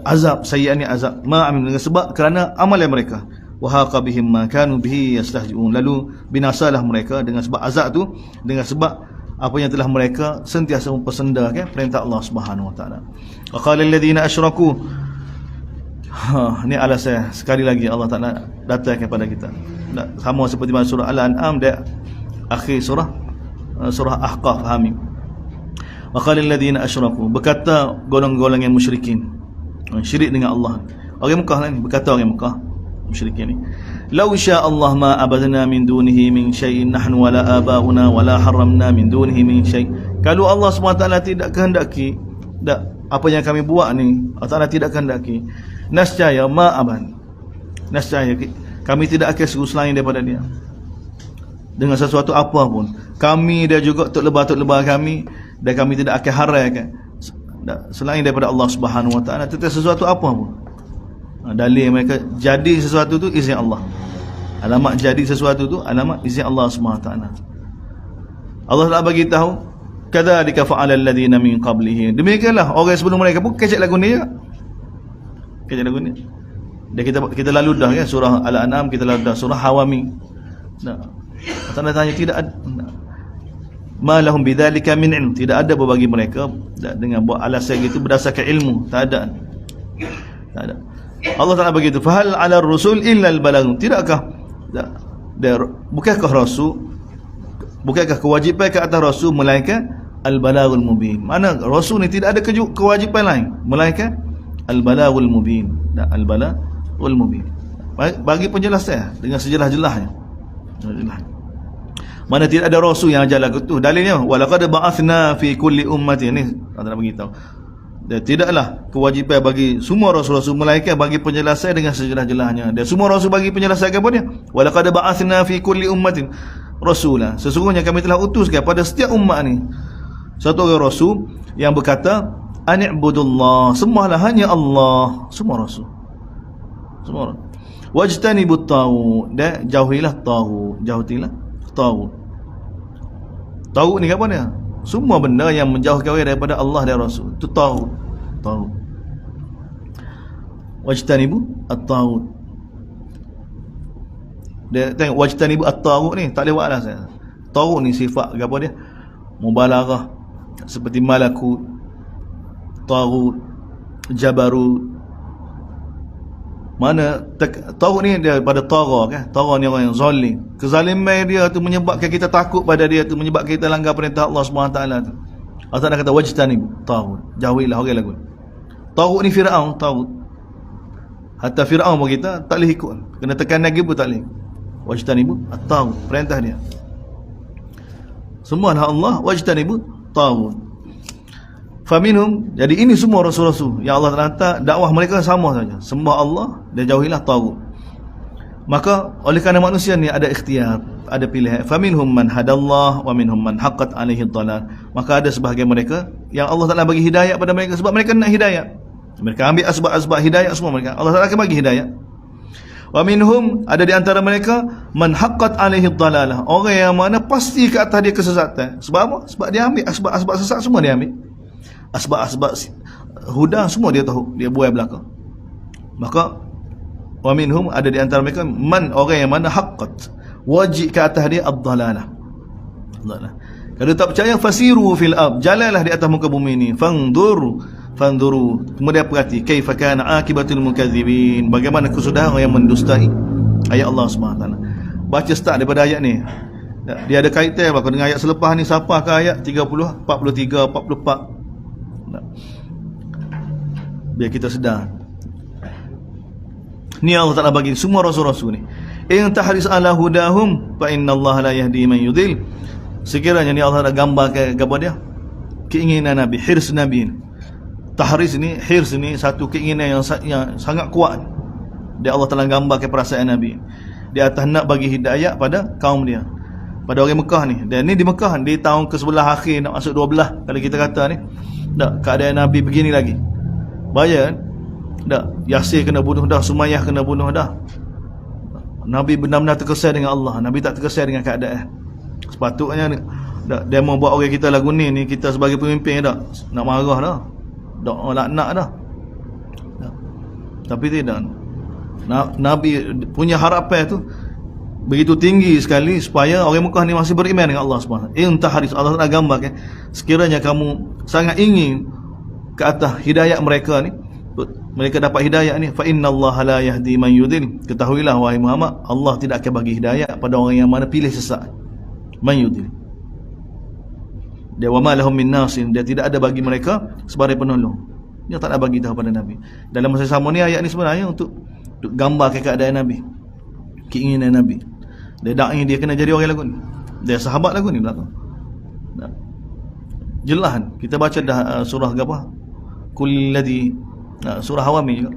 S1: azab, sayyi'ani azab ma amilu, dengan sebab kerana amalan mereka. Wa haqa bihim ma kanu bihi yastahzi'un, lalu binasalah mereka dengan sebab azab tu, dengan sebab apa yang telah mereka sentiasa mempersendahkan perintah Allah Subhanahu wa taala. Wa qala alladhina asyraku, ni alasan sekali lagi Allah Taala datang kepada kita, sama seperti mana surah Al-An'am dan akhir surah Ahqaf, Hamim. Wa qala alladhina asyraku, berkata golongan-golongan yang musyrikin, syirik dengan Allah. Orang Mekah ni berkata, orang Mekah musyrikin ni, law syaa Allah ma abadna min dunihi min syai'in nahnu wala abauna wala haramna min dunihi min syai'. Kalau Allah SWT tidak kehendaki, apa yang kami buat ni Allah Taala tidak kehendaki, nascaya ma aban, Nescaya kami tidak akan seru selain daripada dia dengan sesuatu apa pun. Kami dan juga tok lebah kami, dan kami tidak akan haraikan selain daripada Allah Subhanahu Wa Taala tentang sesuatu apa pun. Dalil mereka jadi sesuatu tu izin Allah. Alamat jadi sesuatu tu alamat izin Allah Subhanahu Wa Taala. Allah Taala bagi tahu, kadzalika fa'ala alladhina min qablihim. Demikianlah orang sebelum mereka pun kecek lagu ni juga. Kecek lagu ni. Dan kita lalu dah kan surah Al-An'am, kita lalu dah surah Hawami. Tanda tanya tidak ada ma lahum bidzalika min ilm, tidak ada berbagi mereka dengan buat alasan gitu berdasarkan ilmu, tak ada. Allah Taala begitu, fahal 'ala ar-rusul illa al-balagh. Tidakkah bukankah kewajipan ke atas rasul melainkan al-balaghul mubin. Mana rasul ni tidak ada kewajipan lain melainkan al-balaghul mubin. Al-balaghul mubin. Bagi penjelasan dengan sejelas-jelasnya. Mana tidak ada rasul yang ajar lagu tu. Dalilnya walaqad ba'athna fi kulli ummatin, ni Allah nak beritahu. Dan tidaklah kewajipan bagi semua rasul-rasul melainkan bagi penjelasan dengan sejelas-jelasnya. Dan semua rasul bagi penjelasan apa dia? Walaqad ba'athna fi kulli ummatin rasulah. Sesungguhnya kami telah utuskan pada setiap umat ni satu orang rasul yang berkata ani'budullah, sembahlah hanya Allah. Semua rasul. Semua rasul. Wajtanibut taghut, dan jauhilah taghut. Jauhilah taghut. Taghut ni apa dia? Semua benda yang menjauhkan orang daripada Allah dan Rasul. Itu taghut. Taghut. Wajtanibu at-taghut. Dia tengok wajtanibu at-taghut ni tak lewat lah saya. Taghut ni sifat apa dia? Mubalaghah. Seperti malakut, taghut, jabarut. Mana taghut ni daripada tagha kan? Tagha ni orang yang zalim. Kezaliman dia tu menyebabkan kita takut pada dia tu, menyebabkan kita langgar perintah Allah SWT tu. Allah Taala kata wajtanib taghut. Jauhilah orang lagu. Taghut ni Firaun, taghut. Hatta Firaun pun kita tak boleh ikut. Kena tekan lagi pun tak boleh. Wajtanib at-taghut, perintah dia. Semualah Allah wajtanib taghut. Faminhum, jadi ini semua rasul-rasul yang Allah Taala hantar, dakwah mereka sama saja, sembah Allah dan jauhilah taghut. Maka oleh kerana manusia ni ada ikhtiar, ada pilihan. Faminhum man hadallah wa minhum man haqqat alaihi dhalal. Maka ada sebahagian mereka yang Allah Taala bagi hidayah pada mereka sebab mereka nak hidayah. Mereka ambil asbab-asbab hidayah semua mereka. Allah Taala akan bagi hidayah. Wa minhum, ada di antara mereka man haqqat alaihi dhalalah, orang yang mana pasti ke atas dia kesesatan. Sebab apa? Sebab dia ambil asbab-asbab sesat semua dia ambil. Asbab-asbab huda semua dia tahu, dia buai belakang. Maka wa minhum, ada di antara mereka man, orang yang mana haqqat, wajib ke atas dia ad-dhalalah. Kalau tak percaya, fasiru fil ard, jalanlah di atas muka bumi ini, fanduru, kemudian perhati kaifa kana akibatul mukadzibin, bagaimana kesudahan orang yang mendustai ayat Allah SWT. Baca start daripada ayat ni, dia ada kaitan apa dengan ayat selepas ni. Siapa ke ayat 30, 43, 44. Biar kita sedar. Ni Allah Ta'ala bagi semua rasul-rasul ni. In tahris ala hudahum fa innallaha la yahdi man yudhil. Sekiranya ni Allah Ta'ala gambarkan kepada dia keinginan Nabi, hirs Nabi ni. Tahris ni, hirs ni satu keinginan yang sangat kuat. Dia Allah Ta'ala gambarkan perasaan Nabi di atas nak bagi hidayah pada kaum dia, pada orang Mekah ni. Dan ni di Mekah di tahun ke-11 akhir nak masuk 12 kalau kita kata ni. Tak, keadaan Nabi begini lagi. Bayar kan? Tak, Yasir kena bunuh dah, Sumayyah kena bunuh dah. Nabi benar-benar terkesan dengan Allah. Nabi tak terkesan dengan keadaan. Sepatutnya tak, dia mau buat orang kita lagu ni kita sebagai pemimpin tak nak marah dah. Tak laknat dah. Tak. Tapi tidak. Nabi punya harapan tu begitu tinggi sekali supaya orang Mekah ni masih beriman dengan Allah SWT. Intahris, Allah nak gambarkan, sekiranya kamu sangat ingin ke atas hidayah mereka ni, mereka dapat hidayah ni, fa innallaha la yahdi man yudhil. Ketahuilah wahai Muhammad, Allah tidak akan bagi hidayah pada orang yang mana pilih sesat. Man yudhil. Dia wa ma lahum min nasir, dia tidak ada bagi mereka sebagai penolong. Dia tak nak bagi tahu pada Nabi. Dalam masa sama ni ayat ni sebenarnya untuk gambarkan keadaan Nabi, keinginan Nabi. Dia da'i, dia kena jadi orang lagu ni. Dia sahabat lagu ni belakang. Jelas kan? Kita baca dah surah apa? Kulladhi, surah Hawami juga.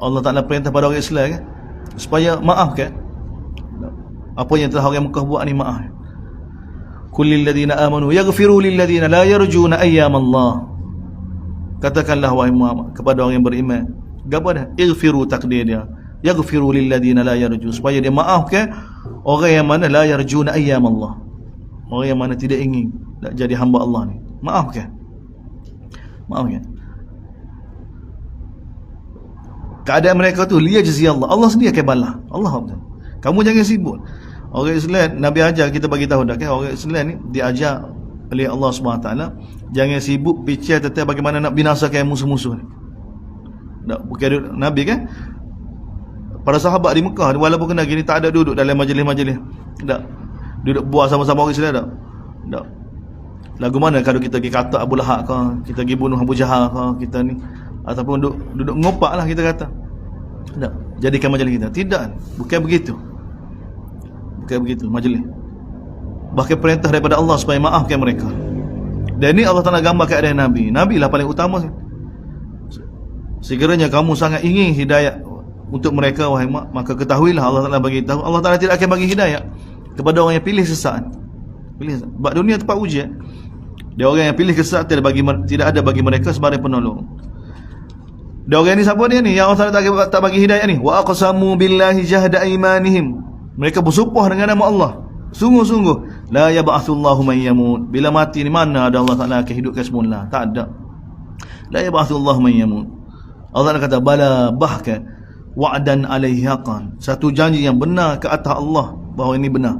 S1: Allah Ta'ala perintah pada orang Islam kan, supaya maaf kan apa yang telah orang Mekah buat ni, maaf. Kullil ladina amanu yaghfiru lil ladina la yarjuna ayyam Allah. Katakanlah wahai Muhammad kepada orang yang beriman, gapo dah? Ighfiru, takdir dia, yaghfiru lil ladina la yarjun, supaya dia maafkan orang yang mana la yarjuna ayyam Allah, orang yang mana tidak ingin nak jadi hamba Allah ni. Maafkan. Maafkan. Keadaan mereka tu liyajzi Allah, Allah sendiri akan balas. Allah betul. Kamu jangan sibuk. Orang Islam, Nabi ajar kita bagi tahu dah kan, orang Islam ni diajar oleh Allah SWT, jangan sibuk bincang tentang bagaimana nak binasakan musuh-musuh ni. Bukan Nabi kan, para sahabat di Mekah walaupun kena gini tak ada duduk dalam majlis-majlis, tak duduk buat sama-sama orang Islam, tak. Lagu mana kalau kita pergi kata Abu Lahab ke, kita pergi bunuh Abu Jahal ke, kita ni ataupun duduk ngopak lah kita kata, tak jadikan majlis kita. Tidak, bukan begitu. Bukan begitu majlis. Bahkan perintah daripada Allah supaya maafkan mereka. Dan ini Allah Ta'ala gambar keadaan Nabi. Nabi lah paling utama. Sekiranya kamu sangat ingin hidayah untuk mereka, wahai mak, maka ketahuilah Allah Ta'ala bagi tahu, Allah Ta'ala tidak akan bagi hidayah kepada orang yang pilih sesat. Pilih sesat. Sebab dunia tempat ujian. Dia orang yang pilih kesesatan, tidak ada bagi mereka sebarang penolong. Dia orang ni siapa dia ni? Yang Allah Ta'ala tak bagi hidayah ni. Wa aqsamu billahi jahda imanihim. Mereka bersumpah dengan nama Allah, sungguh-sungguh, la yab'atsullahu man yamut. Bila mati ni mana ada Allah Ta'ala akan hidupkan semula? Tak ada. La yab'atsullahu man yamut. Allah Ta'ala kata bala, bahkan wa'dan alaihi haqqan, satu janji yang benar ke atas Allah bahawa ini benar.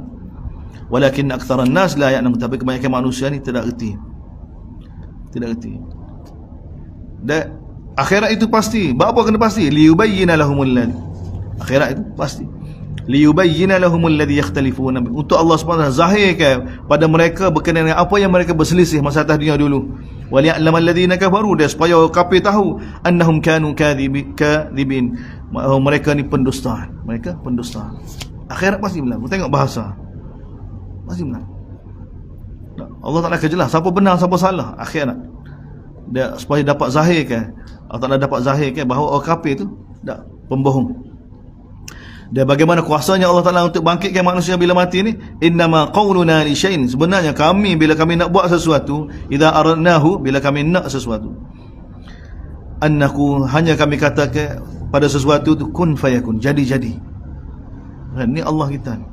S1: Walakin aktsaran nas la ya'lamun, tapi kebanyakan manusia ni tidak erti. Tidak erti. Dan akhirat itu pasti. Apa kena pasti? Liyubayyana lahumul ladzi. Akhirat itu pasti. Liyubayyana lahumul ladzi yakhtalifuna, untuk Allah SWT zahirkan pada mereka berkenaan dengan apa yang mereka berselisih masa atas dunia dulu. Waliya'lamal ladzina kafaru, dan supaya kafir tahu annahum kanu kadhibin, mereka ni pendusta. Mereka pendusta. Akhirat pasti benar. Tengok bahasa, pasti benar. Allah Ta'ala akan jelas siapa benar siapa salah akhirat. Dia supaya dapat zahirkan, Allah Ta'ala dapat zahirkan bahawa orang kafir tu tak pembohong. Dan bagaimana kuasanya Allah Ta'ala untuk bangkitkan manusia bila mati ni? Innama qawluna li syai'in, sebenarnya kami bila kami nak buat sesuatu, idza aradnahu, bila kami nak sesuatu, annaku, hanya kami katakan pada sesuatu tu, kun fayakun, jadi. Ini Allah kita ni.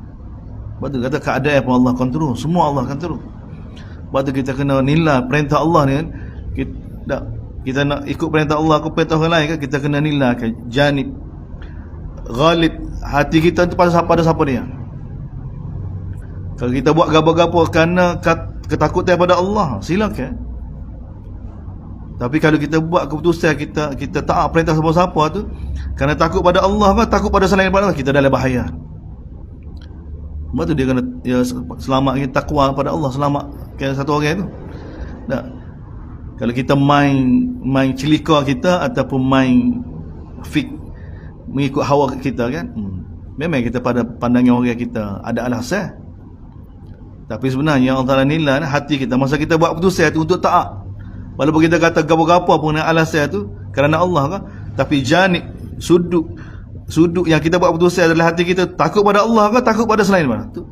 S1: Sebab tu kata keadaan pun Allah kontrol, semua Allah kontrol. Sebab tu kita kena nilai perintah Allah ni kan. Kita nak ikut perintah Allah ke perintah orang lain kan, kita kena nilai kan janib ghalib hati kita tu pada siapa dia. Kalau kita buat gapo-gapo kerana ketakutan pada Allah, silakan. Tapi kalau kita buat keputusan kita taat perintah siapa-siapa tu kerana takut pada Allah ke takut pada selain daripada Allah, kita dalam bahaya. Sebab tu dia kena selamat kita takwa pada Allah, selamat ke satu orang tu. Tak. Kalau kita main celika kita ataupun main fik mengikut hawa kita kan, memang kita pada pandangan orang kita ada alasan. Tapi sebenarnya Allah Ta'ala nilai hati kita masa kita buat keputusan itu untuk taat. Walaupun kita kata gapo-gapo pun alasan tu kerana Allah kan, tapi janib sudut yang kita buat keputusan adalah hati kita takut pada Allah ke takut pada selain mana tu.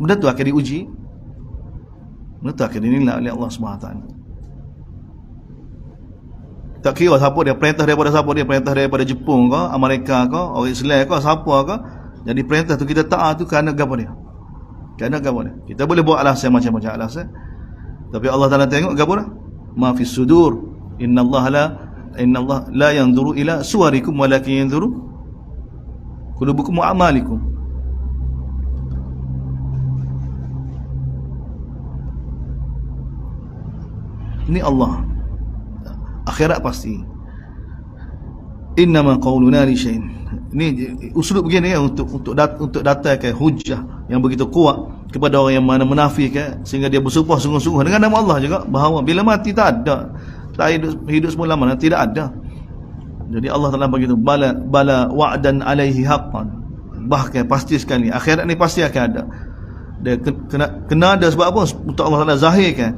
S1: Benda tu akan diuji. Benda tu akan dinilai oleh Allah SWT. Tak kira siapa dia, perintah daripada siapa dia, perintah daripada Jepun ke, Amerika ke, orang Islam ke, siapa ke. Jadi perintah tu kita taat tu kerana gapo dia. Kerana gapo dia. Kita boleh buat alasan macam-macam alasan. Tapi Allah Ta'ala tengok gapo dah? Ma fis sudur. Inna Allah la yanzuru ila suwarikum walakin yanzuru qulubukum wa a'malikum. Ini Allah. Akhirat pasti. Innama qawluna li syai'in. Ini usulub begini kan untuk datangkan hujah yang begitu kuat kepada orang yang mana menafikan sehingga dia bersumpah sungguh-sungguh dengan nama Allah juga bahawa bila mati tak ada, tak hidup selama-lamanya, tidak ada. Jadi Allah Ta'ala begitu bala wa'dan alaihi haqqan, bahkan pasti sekali akhirat ni pasti akan ada. Dia kena ada sebab apa? Untuk Allah Ta'ala zahirkan,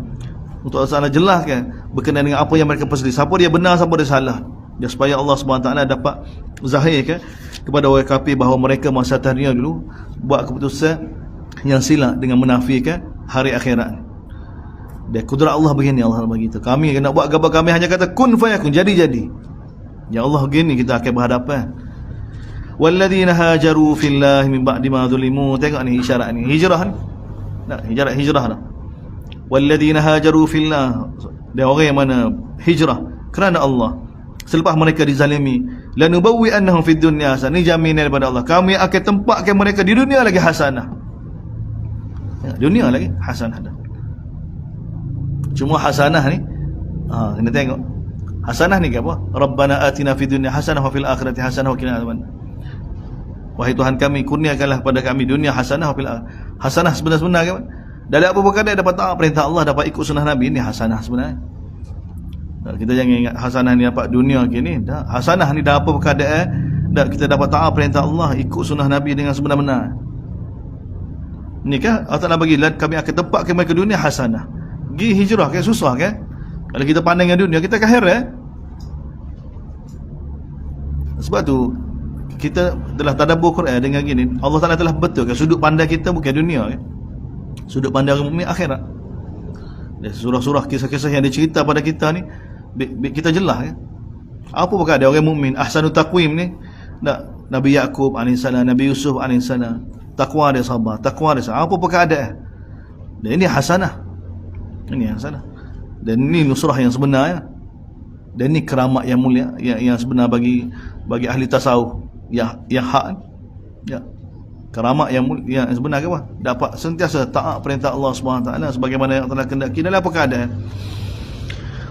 S1: untuk Allah Ta'ala jelaskan berkenaan dengan apa yang mereka perselisih, siapa dia benar siapa dia salah, dia supaya Allah SWT dapat zahirkan kepada orang kafir bahawa mereka masa dunia dulu buat keputusan yang silap dengan menafikan hari akhirat. Dan kudrat Allah begini, Allah bagi itu. Kami nak buat gambar, kami hanya kata kun fayakun, jadi. Ya Allah begini kita akan berhadapan. Walladzina hajaru fillahi min ba'di ma zulimu. Tengok ni isyarat ni. Hijrah ni. Nak hijrah dah. Walladzina hajaru fillah. Dia orang yang mana hijrah kerana Allah selepas mereka dizalimi. Lanubawwi annahum fid dunya hasanah. Ni jaminan daripada Allah. Kami akan tempatkan mereka di dunia lagi hasanah. Dunia lagi hasanah dah. Cuma hasanah ni kena tengok. Hasanah ni ke apa? Rabbana atina fid dunya hasanah wa fil akhirati hasanah wa qina adzaban. Wahai Tuhan kami, kurniakanlah pada kami dunia hasanah wa fil hasanah sebenar-benar kan? Dari apa perkara dapat taat perintah Allah, dapat ikut sunnah Nabi, ni hasanah sebenarnya. Kita jangan ingat hasanah ni dapat dunia gini. Dah, hasanah ni dah apa perkara dah kita dapat taat perintah Allah, ikut sunnah Nabi dengan sebenar-benar. Ni kan Allah Taala bagi kami akan tempatkan mereka dunia hasanah. Pergi hijrah kan susah kan? Kalau kita pandang dengan dunia kita akan heran. Sebab tu kita telah tadabbur Quran dengan gini, Allah Taala telah betulkan sudut pandang kita bukan dunia kan? Sudut pandang orang mukmin akhirat. Dan surah-surah kisah-kisah yang dicerita pada kita ni kita jelas kan? Apa perkara ada orang mukmin ahsanu taqwim ni? Nabi Yaqub alaihissalam, Nabi Yusuf alaihissalam, takwa dia sabar, takwa dia sabar. Apa perkara ada? Dan ini hasanah. Ini hasanah. Dan ini nusrah yang sebenarnya. Dan ini keramat yang mulia yang sebenar bagi ahli tasawuf yang hak. Ya. Keramat yang mulia yang sebenar ke apa? Dapat sentiasa taat perintah Allah Subhanahu taala sebagaimana yang telah kehendaki dalam apa keadaan.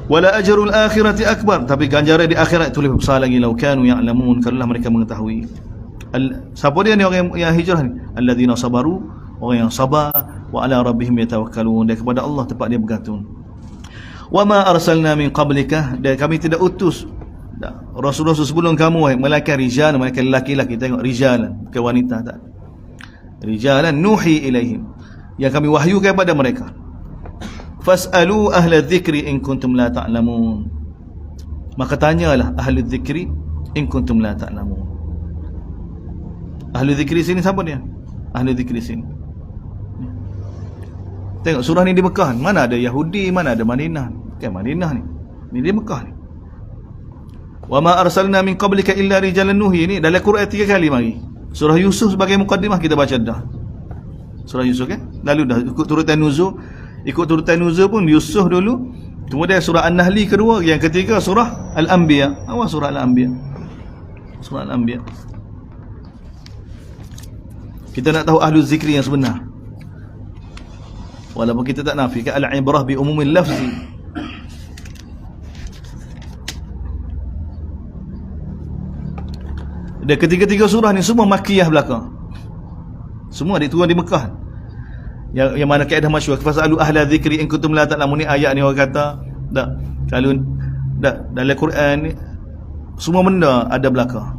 S1: Wala ajrul akhirati akbar, tapi ganjaran di akhirat itu lebih besar lagi, lau kanu ya'lamun, kalau mereka mengetahui. Siapa dia ni orang yang hijrah ni? Alladzina sabaru, orang yang sabar, wa ala rabbihim yatawakkalun, dan kepada Allah tempat dia bergantung. Wa ma arsalna min qablika, dan kami tidak utus rasul-rasul sebelum kamu melainkan rijal, melainkan lelaki-lelaki. Tengok rijalan, bukan wanita tak. Rijalan nuhi ilaihim, yang kami wahyukan kepada mereka. Fas'alu ahla dzikri in kuntum la ta'lamun, maka tanyalah ahli dzikri in kuntum la ta'lamun. Ahli dzikri sini siapa dia? Ahli dzikri sini. Tengok surah ni di Mekah. Mana ada Yahudi, mana ada Madinah. Kan Madinah ni. Ni di Mekah ni. Wa ma arsalna min qablika illa rijalan nuhi, ni dalam Quran 3 kali mari. Surah Yusuf sebagai mukaddimah kita baca dah. Surah Yusuf kan? Lalu dah ikut turutan nuzul. Ikut turutan nuzul pun Yusuf dulu. Kemudian surah An-Nahl kedua, yang ketiga surah Al-Anbiya. Awal surah Al-Anbiya. Surah Al-Anbiya. Kita nak tahu ahlu zikri yang sebenar. Walaupun kita tak nafikan al-ibrah bi umumil lafzi. Dan ketiga-tiga surah ni semua Makkiyah belakang. Semua diturun di Mekah. Yang mana kaedah masyhur, fasalu ahla dzikri in kuntum la ta'lamun, ni ayat ni orang kata tak, kalau tak, dalam Quran ni semua benda ada belakang.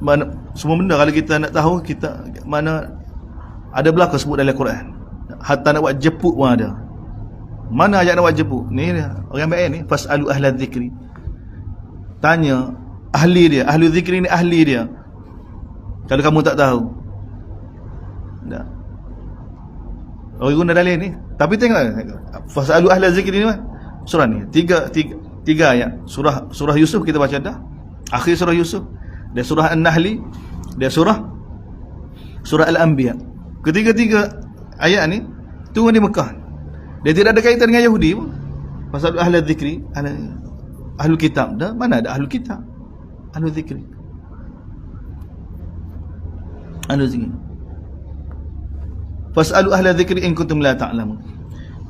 S1: Mana semua benda kalau kita nak tahu, kita mana ada belakang sebut dalam Quran. Hatta nak buat jeput pun ada. Mana ayat nak buat jeput? Ni orang baik ni, fasalu ahla dzikri. Tanya ahli dia, ahli zikri ni ahli dia. Kalau kamu tak tahu. Tak. Orang guna dalil ni. Tapi tengok fasalu ahla zikri ni surah ni. Tiga ayat. Surah Yusuf kita baca dah. Akhir surah Yusuf. Dan surah An-Nahl, dan surah Al-Anbiya. Ketiga-tiga ayat ni turun di Mekah. Dia tidak ada kaitan dengan Yahudi pun. Fasalu ahla zikri, ahlu kitab dah. Mana ada ahlu kitab? Ahlu zikri. Ahlu zikri. Fas'alu ahla dzikri in kuntum la ta'lamun.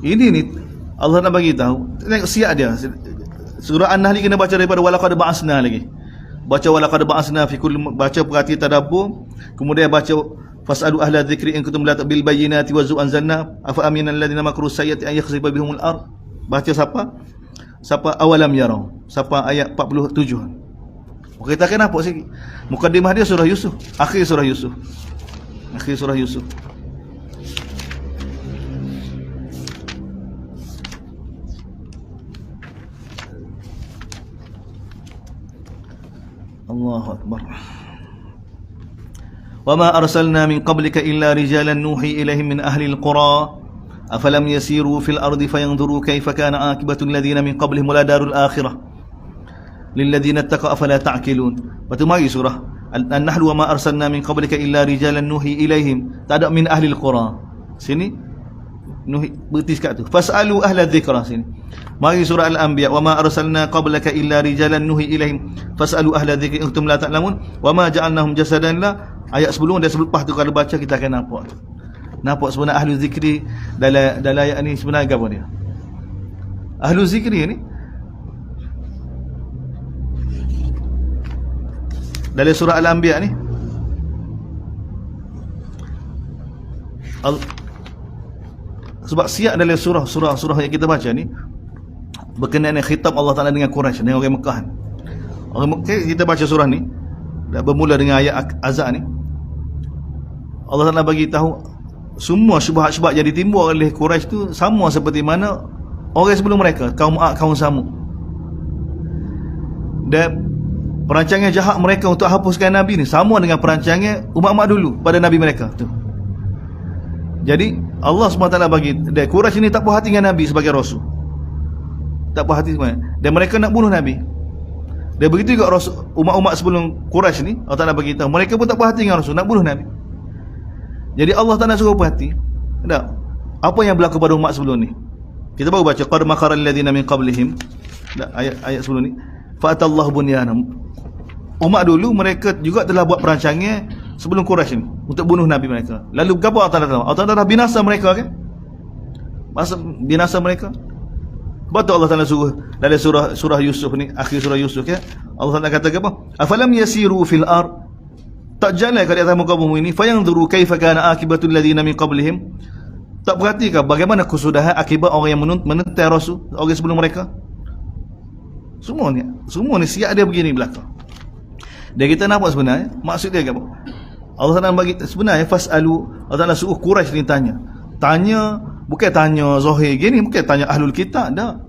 S1: Ini ni Allah nak bagi tahu. Tengok siap dia. Surah An-Nahl kena baca daripada walaqad ba'asna lagi. Baca walaqad ba'asna fi kulli, baca perhati tadabbur, kemudian baca fas'alu ahla dzikri in kuntum la bil bayyinati wa anzalna afa aminal ladzina makru sayyiati an yakhsifa bihumul ard. Baca siapa awalam yarau. Siapa ayat 47. Kita kenapa sikit? Mukaddimah dia surah Yusuf, akhir surah Yusuf. Akhir surah Yusuf. Allahu akbar. وما أرسلنا من قبلك إلا رجالا نوحي إليهم من أهل القرى أفلم يسيروا في الأرض فينظروا كيف كان عاقبة الذين من قبلهم ولا دار الآخرة للذين اتقوا أفلا تعقلون. Lepas tu mari surah An-Nahl, وما أرسلنا من قبلك إلا رجالا نوحي إليهم. Tak ada min ahli al-qura. Sini nuhi bertis kat tu. Fas'alu ahla dzikra sini. Mari surah Al-Anbiya, وما أرسلنا قبلك إلا رجالا نوحي إليهم فاسألوا أهل الذكر إن كنتم لا تعلمون وما جعلناهم جسدا لا. Ayat sebelum dan selepas tu kalau baca kita akan nampak sebenarnya ahlu zikri dalam ayat ni sebenarnya apa dia? Ahlu zikri ni dalam surah Al-Anbiya ni sebab siap dalam surah yang kita baca ni berkenaan dengan khitab Allah Ta'ala dengan Quraisy, dengan orang Mekah. Orang Mekah, kita baca surah ni dah bermula dengan ayat azab ni. Allah Ta'ala bagi tahu semua syubhat-syubhat yang ditimbul oleh Quraisy tu sama seperti mana orang sebelum mereka, kaum Ad, kaum Samud. Dan perancangan jahat mereka untuk hapuskan Nabi ni sama dengan perancangan umat-umat dulu pada Nabi mereka tu. Jadi Allah SWT bagi, dan Quraisy ni tak puas hati dengan Nabi sebagai Rasul, tak puas hati sebenarnya, dan mereka nak bunuh Nabi. Dan begitu juga Rasul, umat-umat sebelum Quraisy ni Allah Ta'ala bagi tahu mereka pun tak puas hati dengan Rasul, nak bunuh Nabi. Jadi Allah Ta'ala suruh puas hati. Tak? Apa yang berlaku pada umat sebelum ni? Kita baru baca qad makara alladhina min qablihim. Ayat sebelum ni. Fa'atallahu bunyanahum. Umat dulu mereka juga telah buat perancangan sebelum Quraisy ni untuk bunuh Nabi mereka. Lalu apa Allah Ta'ala tahu? Allah Ta'ala binasa mereka kan? Masa binasa mereka. Betul Allah Ta'ala suruh dalam surah Yusuf ni, akhir surah Yusuf kan? Allah Ta'ala kata apa? Afalam yasiru fil ard. Tak jalan ke di atas muka bumi ini, fayanzuru kaifa kana akibatul ladzina min qablihim. Tak perhatikah bagaimana kesudahan akibat orang yang menentang Rasul, orang sebelum mereka. Semua ni siap dia begini belakang. Dan kita nampak sebenarnya maksud dia apa? Allah Taala bagi sebenarnya fasalu, Allah Taala suruh Quraisy ni tanya. Bukan tanya zahir gini, bukan tanya ahlul kitab dah.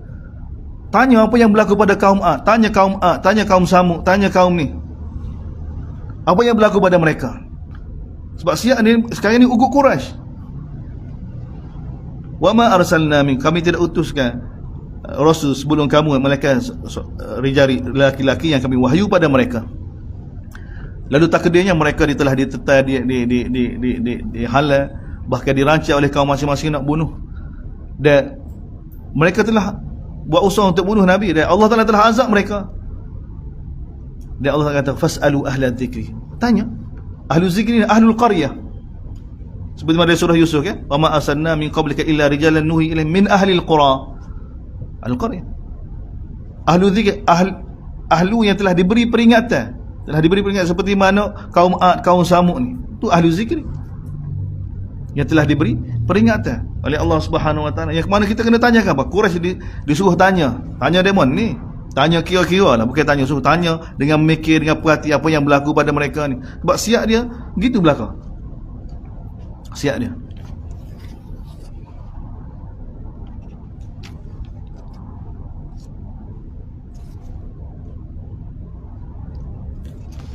S1: Tanya apa yang berlaku pada kaum Ad, tanya kaum Samud, tanya kaum ni. Apa yang berlaku pada mereka? Sebab siap ni sekarang ni ugut Quraisy. Wa ma arsalna min, kami tidak utuskan rasul sebelum kamu malaikat rijali lelaki-lelaki yang kami wahyu pada mereka. Lalu takdirnya mereka telah ditetar, dihalal, bahkan dirancang oleh kaum masing-masing nak bunuh. Dan mereka telah buat usaha untuk bunuh Nabi, dan Allah Ta'ala telah azab mereka. Dan Allah kata fasalu ahla dzikri. Tanya ahlu zikri, ahlul qaryah. Seperti mana surah Yusuf kan? Wa ma arsalna min qablika illa rijalan nuhi ilaihim min ahli alqura. Al-qaryah. Ahlu zikri, ahlu yang telah diberi peringatan. Seperti mana kaum Ad, kaum Samud ni. Tu ahlu zikri. Yang telah diberi peringatan oleh Allah Subhanahu Wa Taala. Yang mana kita kena tanyakan apa? Quraisy disuruh tanya demon ni. Tanya kira-kira lah, bukan tanya, suruh tanya dengan mikir, dengan perhati apa yang berlaku pada mereka ni. Sebab siap dia gitu belakang. Siap dia.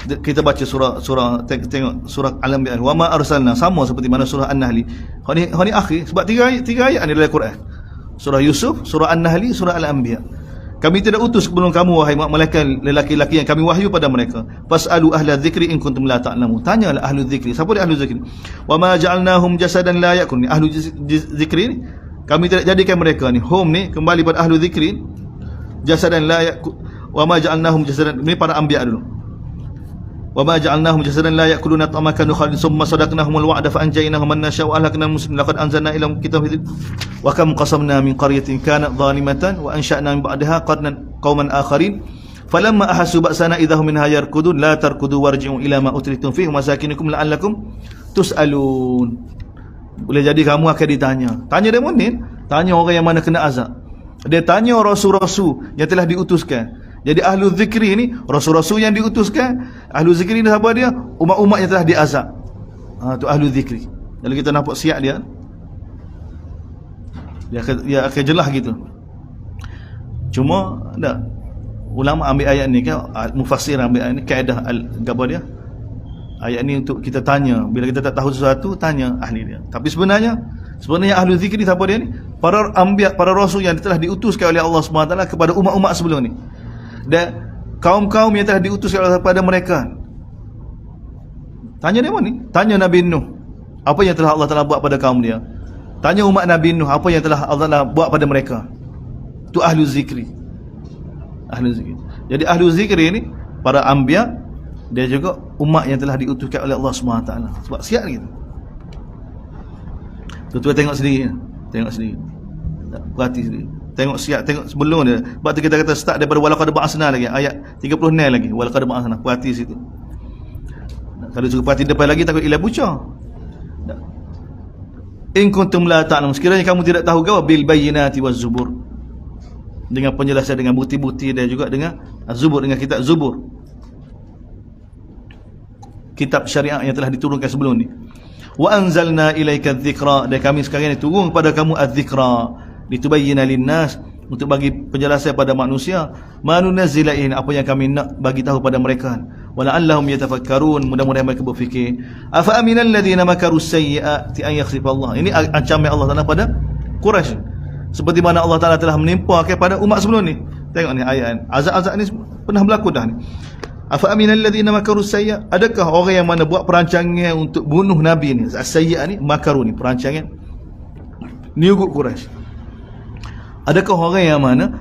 S1: Kita baca tengok surah Al-Anbiya. Wa ma arsalna, sama seperti mana surah An-Nahl. Ini akhir sebab tiga ayat ni dalam Quran. Surah Yusuf, surah An-Nahl, surah Al-Anbiya. Kami tidak utus sebelum kamu wahai malaikat lelaki-lelaki yang kami wahyu pada mereka. Fasalu ahla dzikri in kuntum la ta'lamun. Tanyalah ahlu zikri. Siapa dia ahlu zikri? Wa ma ja'alnahum jasadan la yakun. Ahlu zikri ni kami tidak jadikan mereka ni, hum ni kembali pada ahlu zikri, jasadan la yakun. Wa ma ja'alnahum jasadan, ni para anbiya dulu. Wa ma ja'alnahum jasadan la yakuluna ta'amakan khalid summa sadaqnahumul wa'da fa anjaynahum man nasha'u ahlakna muslimin laqad anzalna ilahum kitabin wa kam qasamna min qaryatin kanat zalimatan wa ansha'na min ba'daha qarnan qauman akharin falamma ahassu ba'sana idahum minha yarkudun la tarkudu warji'u ila ma utritum fihi masakinikum la'allakum tus'alun. Boleh jadi kamu akan ditanya. Tanya dia munin, tanya orang yang mana kena azab. Dia tanya rasul-rasul yang telah diutuskan. Jadi ahlu zikri ni, rasul-rasul yang diutuskan, ahlu zikri ni siapa dia? Umat-umat yang telah diazab. Tu ahlu zikri. Kalau kita nampak siap dia akan jelas gitu. Cuma tak, ulama ambil ayat ni kan, mufassir ambil ayat ni, kaedah gabar dia. Ayat ni untuk kita tanya, bila kita tak tahu sesuatu, tanya ahli dia. Tapi sebenarnya ahli zikri siapa dia ni? Para anbiya, para rasul yang telah diutuskan oleh Allah SWT kepada umat-umat sebelum ni. Dan kaum-kaum yang telah diutuskan kepada mereka. Tanya dia mana ni? Tanya Nabi Nuh, apa yang telah Allah Taala buat pada kaum dia. Tanya umat Nabi Nuh, apa yang telah Allah Taala buat pada mereka. Itu ahli zikri. Ahli zikri. Jadi ahli zikri ni para anbiya, dia juga umat yang telah diutuskan oleh Allah SWT. Sebab siap gitu. Tuan-tuan tengok sendiri. Tengok sendiri. Perhati sendiri. Tengok siap, tengok sebelum dia. Sebab tu kita kata start daripada walaqad ba'asna lagi, ayat 36 lagi, walaqad ba'asna. Perhati situ. Kalau suruh perhati depan lagi takut ilah bucah. In kuntum la ta'lamun, sekiranya kamu tidak tahu gawa bil bayyinati waz zubur, dengan penjelasan, dengan bukti-bukti, dan juga dengan az-zubur, dengan kitab Zubur, kitab syariat yang telah diturunkan sebelum ni. Wa anzalna ilaika adh-dhikra, dan kami sekarang ni turun kepada kamu adh-dhikra litubayyana lin-nas, untuk bagi penjelasan pada manusia, ma nunazzila in, apa yang kami nak bagi tahu pada mereka. Wa la'allahum yatafakkarun, mudah-mudahan mereka berfikir. Afa aminal ladzina makaru sayyi'ati an yakhsifa Allah, ini ancaman Allah Taala pada Quraisy, seperti mana Allah Taala telah menimpa kepada umat sebelum ni. Tengok ni ayat, azab-azab ni pernah berlaku dah ni. Afa aminal ladzina makaru sayyi'at, adakah orang yang mana buat perancangan untuk bunuh Nabi ni? Sayyi'at ni, makaru ni perancangan niugut Quraisy. Adakah orang yang mana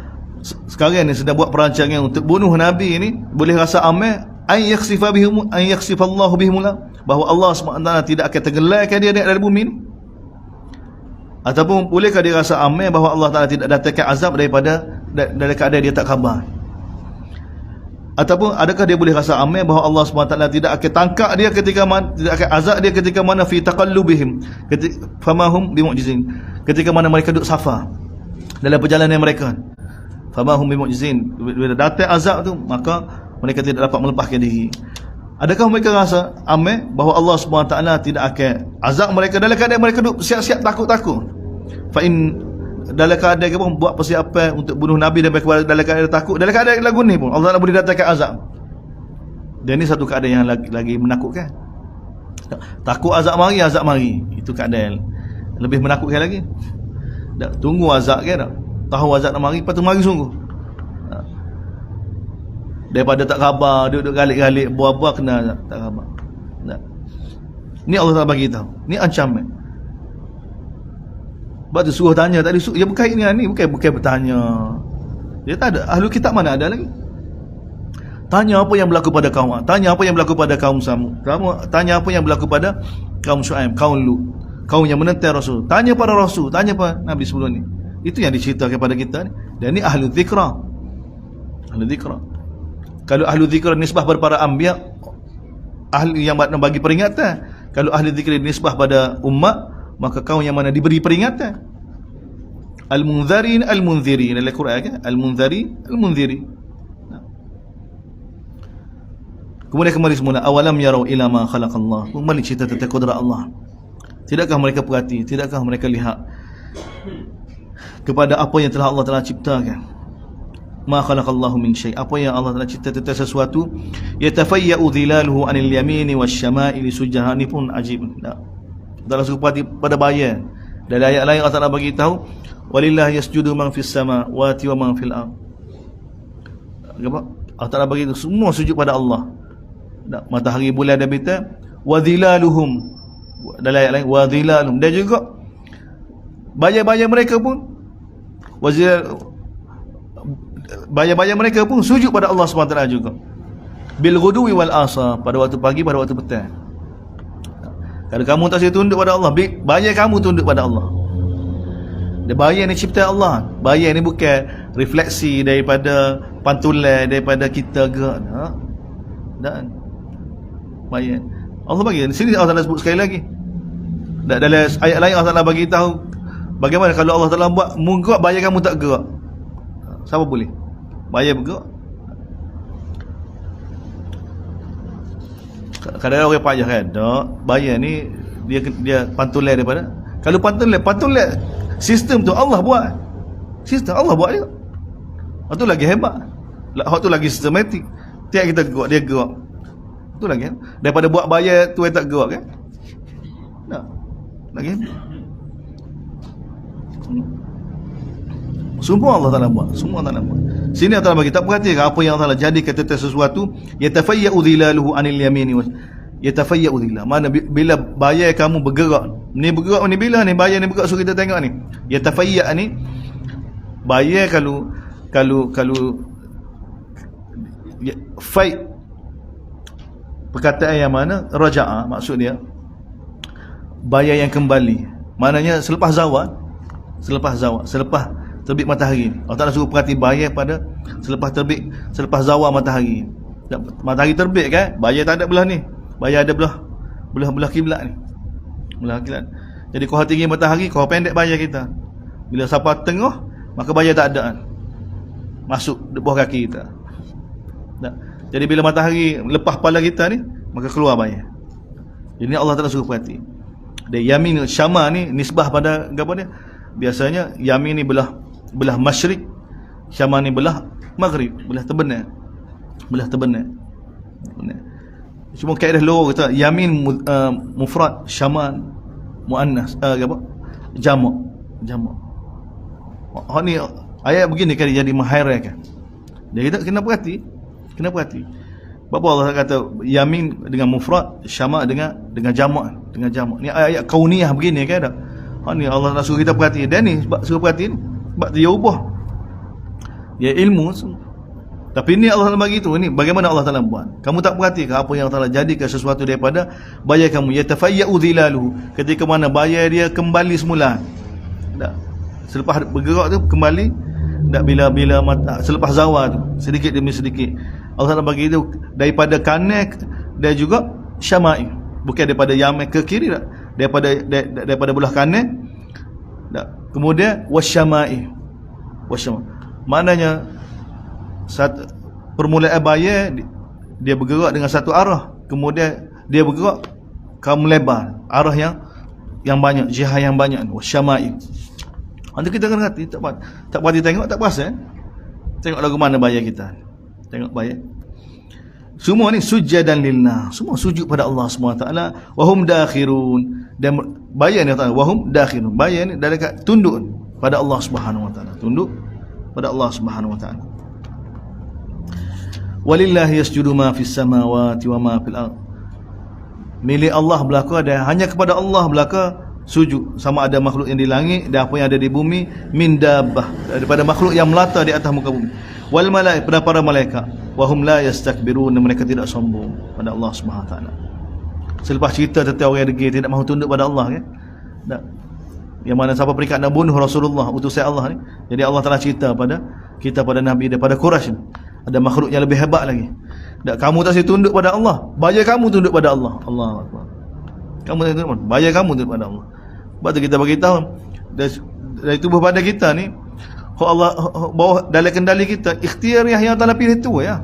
S1: sekarang ni sedang buat perancangan untuk bunuh Nabi ni, boleh rasa aman an yakhsifa bihim, an yakhsifa Allah bihim, bahawa Allah SWT tidak akan tenggelamkan dia dari bumi ni? Ataupun bolehkah dia rasa aman bahawa Allah Taala tidak datangkan azab daripada keadaan dia tak khabar? Ataupun adakah dia boleh rasa aman bahawa Allah SWT tidak akan tangkap dia ketika mana, tidak akan azab dia ketika mana fi taqallubihim, famahum bimu'jizin, ketika mana mereka duduk safar dalam perjalanan mereka, famahum bimu'jizin, bila datang azab tu maka mereka tidak dapat melepaskan diri. Adakah mereka rasa aman bahawa Allah SWT tidak akan azab mereka dalam keadaan mereka duduk siap-siap takut-takut? Fa in, dalam keadaan ke pun buat persiapan untuk bunuh Nabi, dan mereka dalam keadaan takut, dalam keadaan lagu ni pun Allah Taala boleh datangkan azab. Dan ini satu keadaan yang lagi menakutkan. Takut azab mari, itu keadaan lebih menakutkan lagi. Tak tunggu azab ke tak, tahu azab nak mari, lepas tu mari sungguh. Daripada tak khabar, duduk galik-galik, buah-buah kena azab, tak khabar. Ni Allah Taala bagi tahu, ni ancaman. Sebab tu suruh tanya tadi, dia berkait dengan ni, bukan bertanya. Dia tak ada, ahli kitab mana ada lagi. Tanya apa yang berlaku pada kaum, tanya apa yang berlaku pada kaum Samud, tanya apa yang berlaku pada kaum Syuaib, kaum Lut, kaum yang menentang Rasul. Tanya para Rasul, tanya para Nabi sebelum ni. Itu yang diceritakan kepada kita ni. Dan ni ahli zikra. Ahli zikra. Kalau ahli zikra nisbah kepada para anbiya, ahli yang bagi peringatan. Kalau ahli zikra nisbah pada umat, maka kaum yang mana diberi peringatan. Al-munzirin, al-munziri, dalam Quran kan, al-munziri, al-munziri. Kemudian kembali semula, awalam yarau ila ma khalaqallah, kembali cerita tentang kudrat Allah. Tidakkah mereka perhati, tidakkah mereka lihat kepada apa yang telah Allah Taala ciptakan? Ma khalaqallahu min syai', apa yang Allah Taala cipta tentang sesuatu, yatafayya'u dhilaluhu 'anil yamini wasyama'ili sujjah. Ni pun ajib. Dalam surah pada bayan, dari ayat lain Allah Taala bagi tahu, walillahi yasjudu man fis samawati wa man fil ard. Allah Taala bagi tahu semua sujud pada Allah. Matahari, bulan dan bintang, wa dhilaluhum, dalam ayat lain wa dhilaluhum, dan juga bayan-bayan mereka pun, bayan-bayan mereka pun sujud pada Allah SWT juga, bil ghudwi wal asar, pada waktu pagi, pada waktu petang. Kalau kamu tak saya tunduk pada Allah, bayan kamu tunduk pada Allah. Dan bayan ni cipta Allah. Bayan ni bukan refleksi daripada pantulan, daripada kita ke. Dan bayan Allah bagi. Di sini Allah Taala sebut sekali lagi. Dalam ayat lain Allah Taala bagi tahu bagaimana kalau Allah Taala buat menggerak, bayan kamu tak gerak. Siapa boleh? Bayan bergerak. Kadang-kadang orang payah kan, tak, bayan ni dia pantulan daripada. Kalau pantulan sistem tu Allah buat. Sistem Allah buat juga. Itu lagi hebat. Hak tu lagi sistematik. Tiap kita gerak, dia gerak. Tu lagi kan? Daripada buat bayar tu tak gerak kan? Tak. Lagi. Semua Allah Ta'ala buat. Semua Allah Ta'ala buat. Sini Allah Ta'ala bagi. Tak perhatikan apa yang Allah Ta'ala jadi kata sesuatu. Yatafayya'u dhilaluhu anil yamini. Yatafayya'u dhilal. Mana bila bayar kamu bergerak. Ni bergerak ni bila ni bayar ni bergerak. So kita tengok ni. Yatafayya' ni. Bayar kalau fight perkataan yang mana raja'a maksud dia bayar yang kembali, maknanya selepas zawal, selepas terbit matahari ni. Allah Ta'ala suruh perhati bayar pada selepas zawal matahari. Matahari terbit kan, bayar tak ada belah ni, bayar ada belah kiblat ni, belah kiblat. Jadi kau tinggi matahari, kau pendek bayar kita. Bila sampai tengah, maka bayar tak ada kan, masuk di bawah kaki kita. Tak. Jadi bila matahari lepas kepala kita ni, maka keluar bayar. Jadi Allah Ta'ala suruh perhati. Dan yamin syama ni nisbah pada apa dia? Biasanya yamin ni belah masyrik, syama ni belah maghrib, belah terbenar. Cuma kaedah luar kata yamin mufrad, syama muannas, apa? Jamak. Hak ni ayat begini kan jadi menghairankan. Jadi kita kena perhati. Sebab Allah kata yamin dengan mufrad, syama dengan jamak. Ni ayat kauniyah begini kan tak? Ni Allah nak suruh kita perhati. Dan ni suruh perhati ni. Sebab dia ubah. Dia ilmu. Tapi ni Allah bagi tu ni bagaimana Allah Taala buat. Kamu tak perhati ke apa yang Allah Taala jadikan sesuatu daripada bayar kamu. Yatafayya'u dhilaluhu. Ketika mana bayar dia kembali semula. Tak. Selepas bergerak tu kembali. Tak bila selepas zawal tu sedikit demi sedikit. Allah Taala bagi itu daripada kanan dan juga syama'i, bukan daripada yamin ke kiri tak, daripada belah kanan tak. Kemudian wasyama'i, maknanya permulaan bayar dia bergerak dengan satu arah, kemudian dia bergerak kamu lebar arah yang banyak, jihad yang banyak. Wasyama'i, nanti kita kena hati, tak pasti tengok, tak perasan. Tengok lagu mana bayar kita. Tengok bayar. Semua ni sujadan lillah. Semua sujud pada Allah SWT. Wahum dakhirun. Dan bayar ni kata wahum dakhirun. Bayar ni dah dekat tunduk pada Allah SWT. Tunduk pada Allah SWT. Walillahi yasjudu ma fis samawati wa ma fil ardh. Milik Allah belaka dan hanya kepada Allah belaka sujud, sama ada makhluk yang di langit dan apa yang ada di bumi, min dabbah, daripada makhluk yang melata di atas muka bumi, wal malaik, pada para malaikat, wahum la yastakbirun, mereka tidak sombong pada Allah Subhanahu taala. Selepas cerita tentang orang yang degil tidak mahu tunduk pada Allah kan, tak, yang mana siapa peringkat nak bunuh Rasulullah utusan Allah ni. Jadi Allah Taala cerita pada kita, pada Nabi daripada Quraisy, ada makhluk yang lebih hebat lagi. Tak, kamu tak boleh tunduk pada Allah, bayar kamu tunduk pada Allah. Allahu akbar. Kamu tak tunduk, bayar kamu tunduk pada Allah. Sebab tu kita bagi tahu dari tubuh badan kita ni, hak Allah bawah dalam kendali kita, ikhtiariah yang Allah pilih tu ya.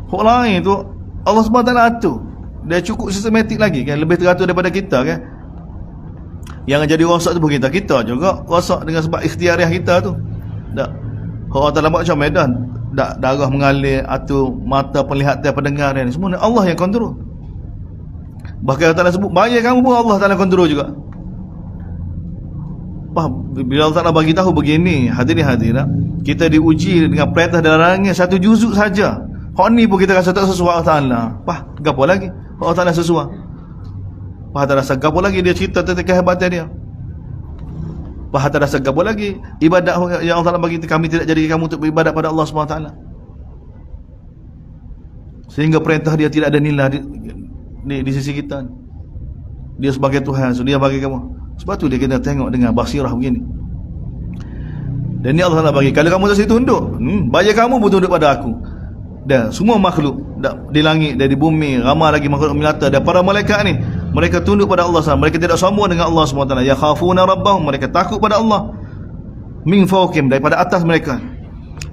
S1: Hak lain tu Allah SWT atur. Dia cukup sistematik lagi kan, lebih teratur daripada kita kan. Yang jadi rosak tubuh kita juga rosak dengan sebab ikhtiariah kita tu. Tak. Hak Allah buat macam medan, tak darah mengalir, atur mata, penglihatan, pendengaran, semua Allah yang kontrol. Bahkan Allah Ta'ala sebut bayar kamu pun Allah Ta'ala kontrol juga. Bila Allah Ta'ala bagi tahu begini, hadirin-hadirat, kita diuji dengan perintah dan larangan satu juzuk saja. Hak ni pun kita rasa tak sesuai Allah Ta'ala. Gapo lagi Allah Ta'ala sesuai. Tak rasa gapo lagi dia cerita tentang kehebatan dia. Tak rasa gapo lagi ibadat yang Allah Ta'ala bagi kami tidak jadi kamu untuk beribadat pada Allah SWT. Sehingga perintah dia tidak ada nilai di sisi kita. Dia sebagai Tuhan, so dia bagi kamu. Sebab tu dia kena tengok dengan basirah begini. Dan ni Allah Ta'ala bagi, kalau kamu tak situ tunduk, bayar kamu pun tunduk pada aku. Dan semua makhluk di langit dan di bumi, ramai lagi makhluk melata, dan para malaikat ni, mereka tunduk pada Allah SWT. Mereka tidak sombong dengan Allah SWT. Ya khafuna rabbahum, mereka takut pada Allah. Min fawqihim, daripada atas mereka.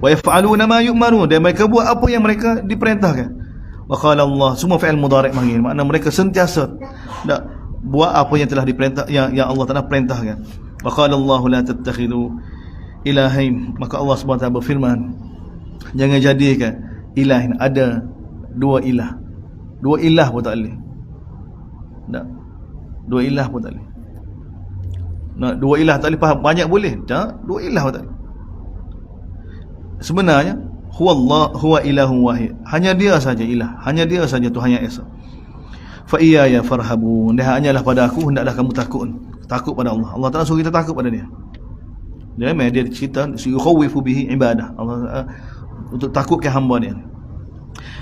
S1: Wa yaf'aluna ma yu'marun, dan mereka buat apa yang mereka diperintahkan. Wa qala Allah, semua fi'il mudhari' panggil, makna mereka sentiasa buat apa yang telah diperintah, yang Allah telah perintahkan. Wa qala Allah la tattakhidu ilahain, maka Allah SWT berfirman, jangan jadikan ilah ni ada dua ilah. Dua ilah pun tak boleh. Tak. Dua ilah pun tak boleh. Nak dua ilah tak boleh faham, banyak boleh. Tak, dua ilah pun tak boleh. Sebenarnya huwa ilahun wahid. Hanya dia saja ilah, hanya dia saja Tuhan yang esa. Fa iyaya farhabun. Dia hanyalah pada aku hendaklah kamu takut pada Allah. Allah Taala suruh kita takut pada dia. Dia memang dia cerita yukhawifu bihi ibadah. Allah untuk takut ke hamba dia.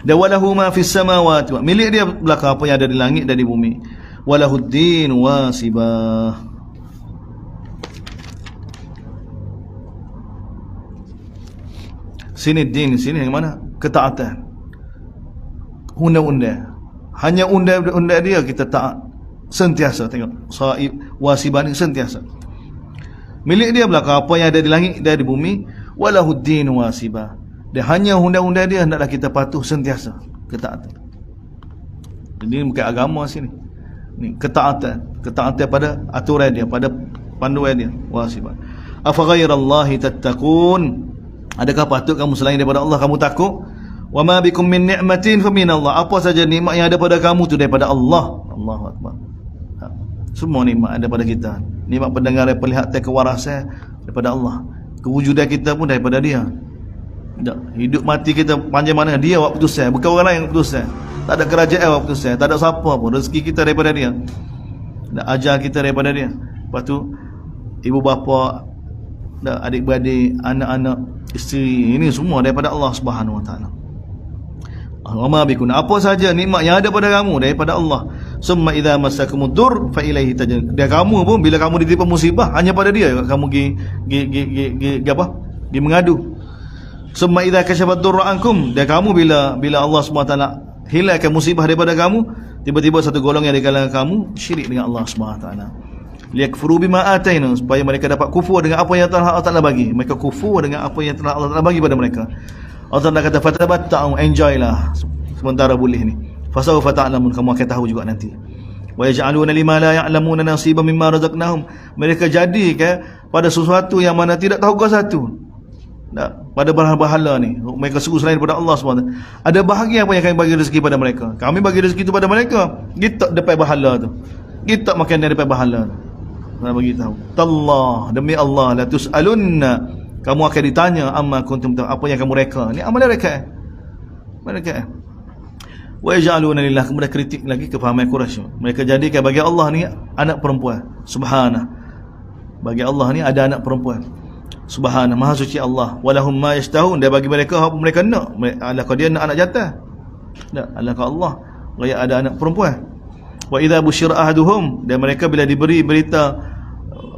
S1: Dan walahu ma fis samawati, milik dia belaka apa yang ada di langit dan di bumi. Walahuddin wasibah. Sini din, sini yang mana? Ketaatan. Undang-undang. Hanya undang-undang dia kita taat. Sentiasa tengok. Sa'ib wasibah ni sentiasa. Milik dia belaka apa yang ada di langit dan di bumi. Walahuddin wasibah. Dan hanya undang-undang dia hendaklah kita patuh sentiasa. Ketaatan. Jadi bukan agama sini. Ni ketaatan. Ketaatan pada aturan dia, pada panduan dia. Wasibah. Afa ghairallahi tattaqun. Adakah patut kamu selain daripada Allah kamu takut? Wa ma bikum min ni'matin fa min Allah. Apa saja nikmat yang ada pada kamu tu daripada Allah. Allahu akbar. Semua nikmat ada pada kita. Nikmat pendengaran, penglihatan, kewarasan daripada Allah. Kewujudan kita pun daripada dia. Hidup mati kita panjang mana dia buat putusan, bukan orang lain yang putusan. Tak ada kerajaan buat putusan, tak ada siapa pun. Rezeki kita daripada dia. Dan ajar kita daripada dia. Lepas tu ibu bapa, adik-beradik, anak-anak, isteri, ini semua daripada Allah Subhanahu Wa Taala. Wa bikun, apa saja nikmat yang ada pada kamu daripada Allah. Summa idza masakumud dur fa ilaihi tajun. Dia kamu pun bila kamu ditimpa musibah hanya pada dia kamu pergi mengadu. Summa idza kashafa durra ankum. Dia kamu bila Allah Subhanahu Wa Taala hilangkan musibah daripada kamu, tiba-tiba satu golongan di kalangan kamu syirik dengan Allah Subhanahu Wa Taala. Liyakfuru bima ataina, supaya mereka dapat kufur dengan apa yang telah Allah Taala bagi. Mereka kufur dengan apa yang telah Allah Taala bagi pada mereka. Allah Taala kata fatabatta'u, enjoy lah sementara boleh ni. Fasawfa ta'lamun, kamu akan tahu juga nanti. Wa yaj'aluna lima la ya'lamuna nasiban mimma razaqnahum. Mereka jadikan pada sesuatu yang mana tidak tahu kau satu. Pada berhala ni mereka suruh selain daripada Allah SWT. Ada bahagian apa yang kami bagi rezeki pada mereka. Kami bagi rezeki itu pada mereka. Kita depan berhala tu, kita makan dari depan berhala tu. Nak bagi tahu. Tallah, demi Allah, la tus'alunna, kamu akan ditanya amma kuntum, apa yang kamu reka. Ni amal mereka. Mereka. Wa yaj'aluna lillah, kemudian kritik lagi kefahaman Quraisy. Mereka jadikan bagi Allah ni anak perempuan. Subhanah. Bagi Allah ni ada anak perempuan. Subhanah, maha suci Allah. Walahum ma yashtahun, dia bagi mereka apa mereka nak. Alakah dia nak anak jantan? Tak, alakah Allah gaya ada anak perempuan. Wa idza busyira ahaduhum, dan mereka bila diberi berita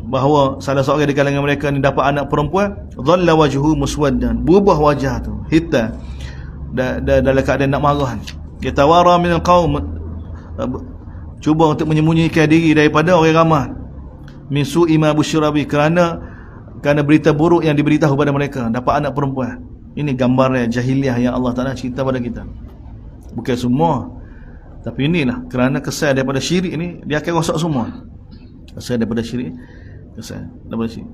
S1: bahawa salah seorang di kalangan mereka ni dapat anak perempuan, dhalla wajhu muswaddan, berubah wajah tu hitam, dalam keadaan nak marah. Yatawara min alqaum, cuba untuk menyembunyikan diri daripada orang ramai. Min su'i ma busyira bi, kerana berita buruk yang diberitahu pada mereka, dapat anak perempuan. Ini gambaran jahiliah yang Allah Taala cerita pada kita. Bukan semua, tapi inilah kerana kesal daripada syirik ni, dia akan rosak semua. Kesal daripada syirik, kesal daripada syirik.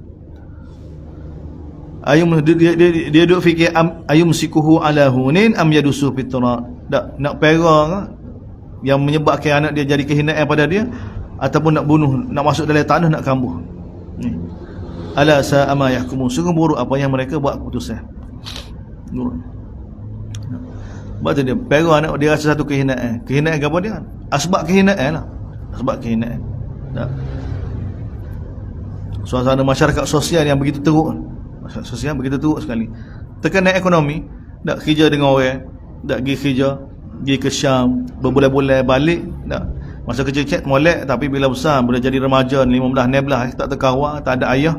S1: Ayum dia duk fikir ayum sikuhu ala hunin am yadusu fitra. Nak perang yang menyebabkan anak dia jadi kehinaan pada dia, ataupun nak bunuh, nak masuk dalam tanah, nak kambuh. Ni. Ala sa'a ma yahkumun, sungguh buruk apa yang mereka buat keputusan. Sebab tu dia perang anak dia rasa satu kehinaan. Kehinaan apa dia? Asbab kehinaan lah. Asbab kehinaan. Tak. Suasana masyarakat sosial yang begitu teruk. Masyarakat sosial begitu teruk sekali. Tekanan ekonomi, tak kerja dengan orang, tak pergi kerja, pergi ke Syam, berbulan-bulan balik, tak. Masa kecil-kecil molek, tapi bila besar, bila jadi remaja 15, 16, tak terkawal, tak ada ayah.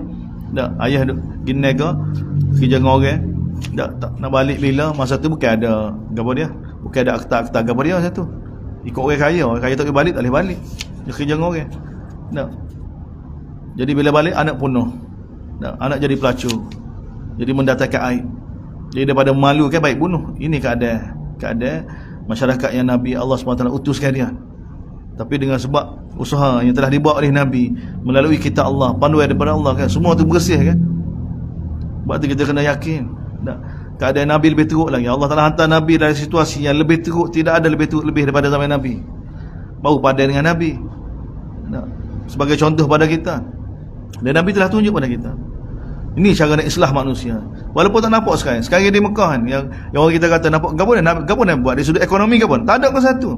S1: Tak, ayah duk ginega, kerja dengan orang. Tak nak balik bila, masa tu bukan ada apa dia, bukan ada akta-akta apa dia masa tu. Ikut orang kaya tak boleh balik, tak boleh balik. Dia kerja dengan orang. Tak. Jadi bila balik anak penuh. Tak, anak jadi pelacur. Jadi mendatangkan aib. Jadi daripada malu kan baik bunuh. Ini keadaan masyarakat yang Nabi Allah SWT utuskan dia. Tapi dengan sebab usaha yang telah dibuat oleh Nabi melalui kitab Allah, panduan daripada Allah kan, semua tu bersih kan. Sebab tu kita kena yakin. Tak. keadaan Nabi lebih teruk lagi. Allah Ta'ala hantar Nabi dari situasi yang lebih teruk. Tidak ada lebih teruk lebih daripada zaman Nabi. Baru padan dengan Nabi. Sebagai contoh pada kita. Dan Nabi telah tunjuk pada kita. Ini cara nak islah manusia. Walaupun tak nampak sekarang. Sekarang di Mekah kan, yang orang kita kata nampak gapo nak buat dari sudut ekonomi gapo? Tak ada pun satu.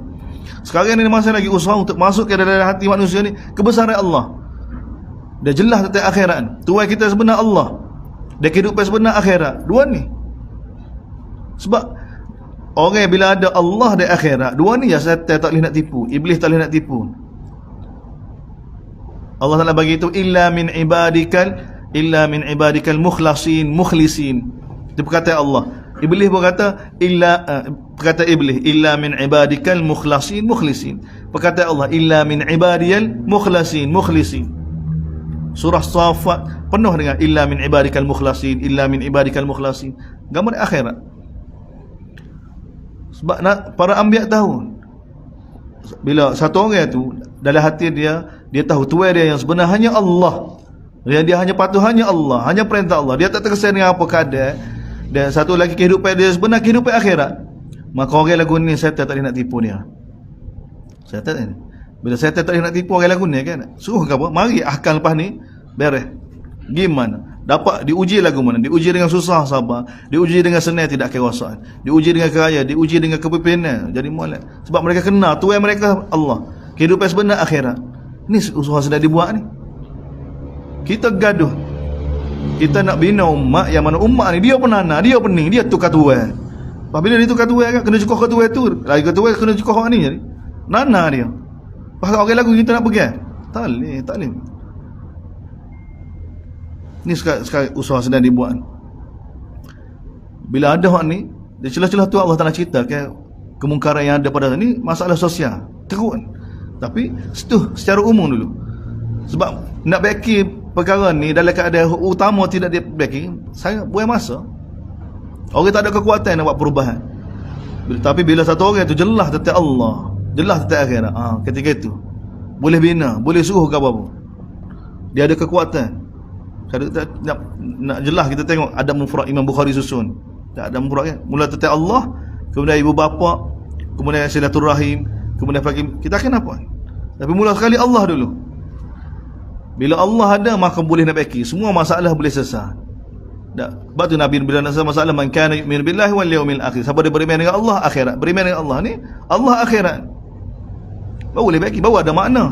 S1: Sekarang ni masa lagi usaha untuk masuk ke dalam hati manusia ni kebesaran Allah. Dia jelas tentang akhirat. Tuan kita sebenar Allah. Dia kehidupan sebenar akhirat. Dua ni. Sebab orang bila ada Allah dan akhirat, dua ni yang syaitan tak boleh nak tipu, iblis tak boleh nak tipu. Allah Taala bagi itu illa min ibadikal mukhlisin. Itu perkataan Allah. Iblis berkata perkata iblis illa min ibadikal mukhlisin. Perkataan Allah illa min ibadiyal mukhlisin. Surah Safat penuh dengan illa min ibadikal mukhlasin. Gambar akhirat. Sebab para anbiya tahu bila satu orang tu dalam hati dia tahu tuan dia yang sebenar hanya Allah. Dia hanya patuh hanya Allah, hanya perintah Allah. Dia tak terkesan dengan apa keadaan. Dan satu lagi kehidupan dia sebenar kehidupan akhirat. Maka orang lagu ni saya tak boleh nak tipu dia. Bila saya tak boleh nak tipu orang lagu ni kan, suruh ke apa? Mari akal lepas ni beres. Gimana? Dapat diuji lagu mana? Diuji dengan susah sabar, diuji dengan senang tidak kerasaan, diuji dengan kaya, diuji dengan kepimpinan. Jadi molek. Sebab mereka kenal tuan mereka Allah. Kehidupan sebenar akhirat. Ni usaha sedang dibuat ni. Kita gaduh. Kita nak bina umat yang mana umat ni dia penana, dia pening, dia tukar tuan. Apabila dia tukar tuan kan kena cukup ketua tu. Lagi ketua kena cukup hak ni jadi. Nana dia. Pasal orang lagu kita nak pegang. Tak boleh. Ni sekarang usaha sedang dibuat. Bila ada hak ni, di celah-celah tu Allah Taala cerita ke kemungkaran yang ada pada ni masalah sosial. Teruk. Tapi secara umum dulu. Sebab nak baki perkara ni dalam keadaan utama tidak dia baki, saya buang masa. Orang tak ada kekuatan nak buat perubahan. Tapi bila satu orang tu jelas tentang Allah, jelas tentang akhirat, ketika itu boleh bina, boleh suruh ke apa-apa. Dia ada kekuatan. Nak jelas kita tengok adab mufrad Imam Bukhari susun. Tak ada mufrad kan? Mula tentang Allah, kemudian ibu bapa, kemudian silaturahim, kemudian kita akan apa? Tapi mula sekali Allah dulu. Bila Allah ada maka boleh nak baki. Semua masalah boleh selesai. Sebab tu Nabi bila nak selesai masalah man kana yu'minu billahi wal yawmil akhir. Siapa dia beriman dengan Allah akhirat. Beriman dengan Allah ni Allah akhirat. Baru boleh baki, baru ada makna.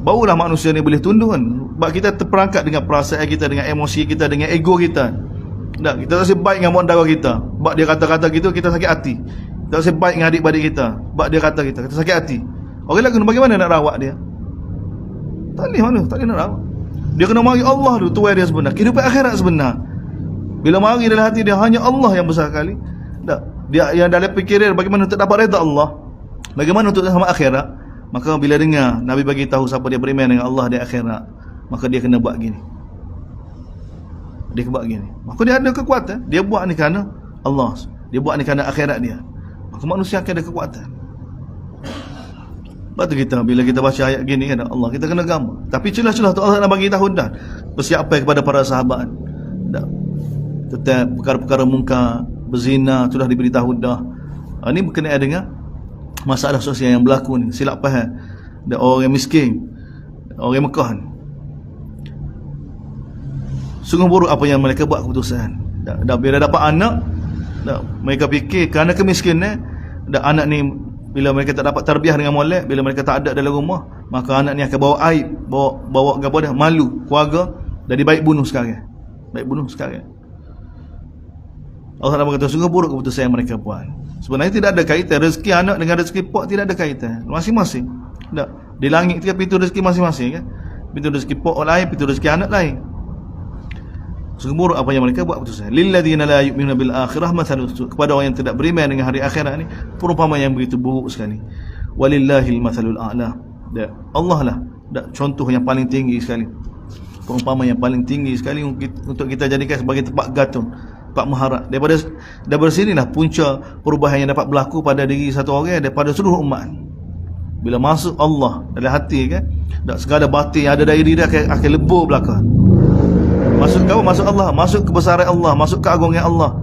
S1: Barulah manusia ni boleh tunduk kan. Sebab kita terperangkap dengan perasaan kita, dengan emosi kita, dengan ego kita. Kita rasa baik dengan mak dara kita. Sebab dia kata-kata gitu kita sakit hati. Kita rasa baik dengan adik-beradik kita. Sebab dia kata kita sakit hati. Orang lain bagaimana nak rawat dia? Tak boleh nak rawat. Dia kena mari Allah dulu, tuan dia sebenar, kehidupan akhirat sebenar. Bila mari dalam hati dia hanya Allah yang besar sekali. Dia yang dalam fikiran bagaimana untuk dapat redha Allah, bagaimana untuk sama akhirat. Maka bila dengar Nabi bagi tahu siapa dia beriman dengan Allah di akhirat, maka dia kena buat gini. Maka dia ada kekuatan. Dia buat ni kerana Allah. Dia buat ni kerana akhirat dia. Maka manusia akan ada kekuatan. Lepas tu kita bila kita baca ayat gini kan Allah, kita kena gambar. Tapi celah-celah tu Allah nak bagi tahu dah persiapan kepada para sahabat. Dah. Tentang perkara-perkara mungkar, berzina sudah diberitahu dah. Ini berkenaan dengan masalah sosial yang berlaku ni. Silap faham. Dan orang miskin, orang Mekah ni. Sungguh buruk apa yang mereka buat keputusan. Dah bila dapat anak, mereka fikir kerana kemiskinan, dan anak ni bila mereka tak dapat tarbiyah dengan molek, bila mereka tak ada dalam rumah, maka anak ni akan bawa aib, bawa apa dah, malu keluarga, jadi baik bunuh sekarang. Allah Taala berkata sungguh buruk keputusan yang mereka buat. Sebenarnya tidak ada kaitan rezeki anak dengan rezeki pak, tidak ada kaitan. Masing-masing. Di langit dia pintu rezeki masing-masing kan. Pintu rezeki pak lain, pintu rezeki anak lain. Sungguh buruk apa yang mereka buat keputusan. Lilladzina la yu'minuna bil akhirah mathalun su'. Kepada orang yang tidak beriman dengan hari akhirat ni perumpamaan yang begitu buruk sekali. Walillahil mathalul a'la. Allah lah contoh yang paling tinggi sekali. Perumpamaan yang paling tinggi sekali untuk kita jadikan sebagai tempat gantung, tempat mengharap. Daripada sinilah punca perubahan yang dapat berlaku pada diri satu orang daripada seluruh umat. Bila masuk Allah dalam hati kan, segala batin yang ada dalam diri dia akan lebur belakang. Masuk Allah, masuk kebesaran Allah, masuk keagungan Allah.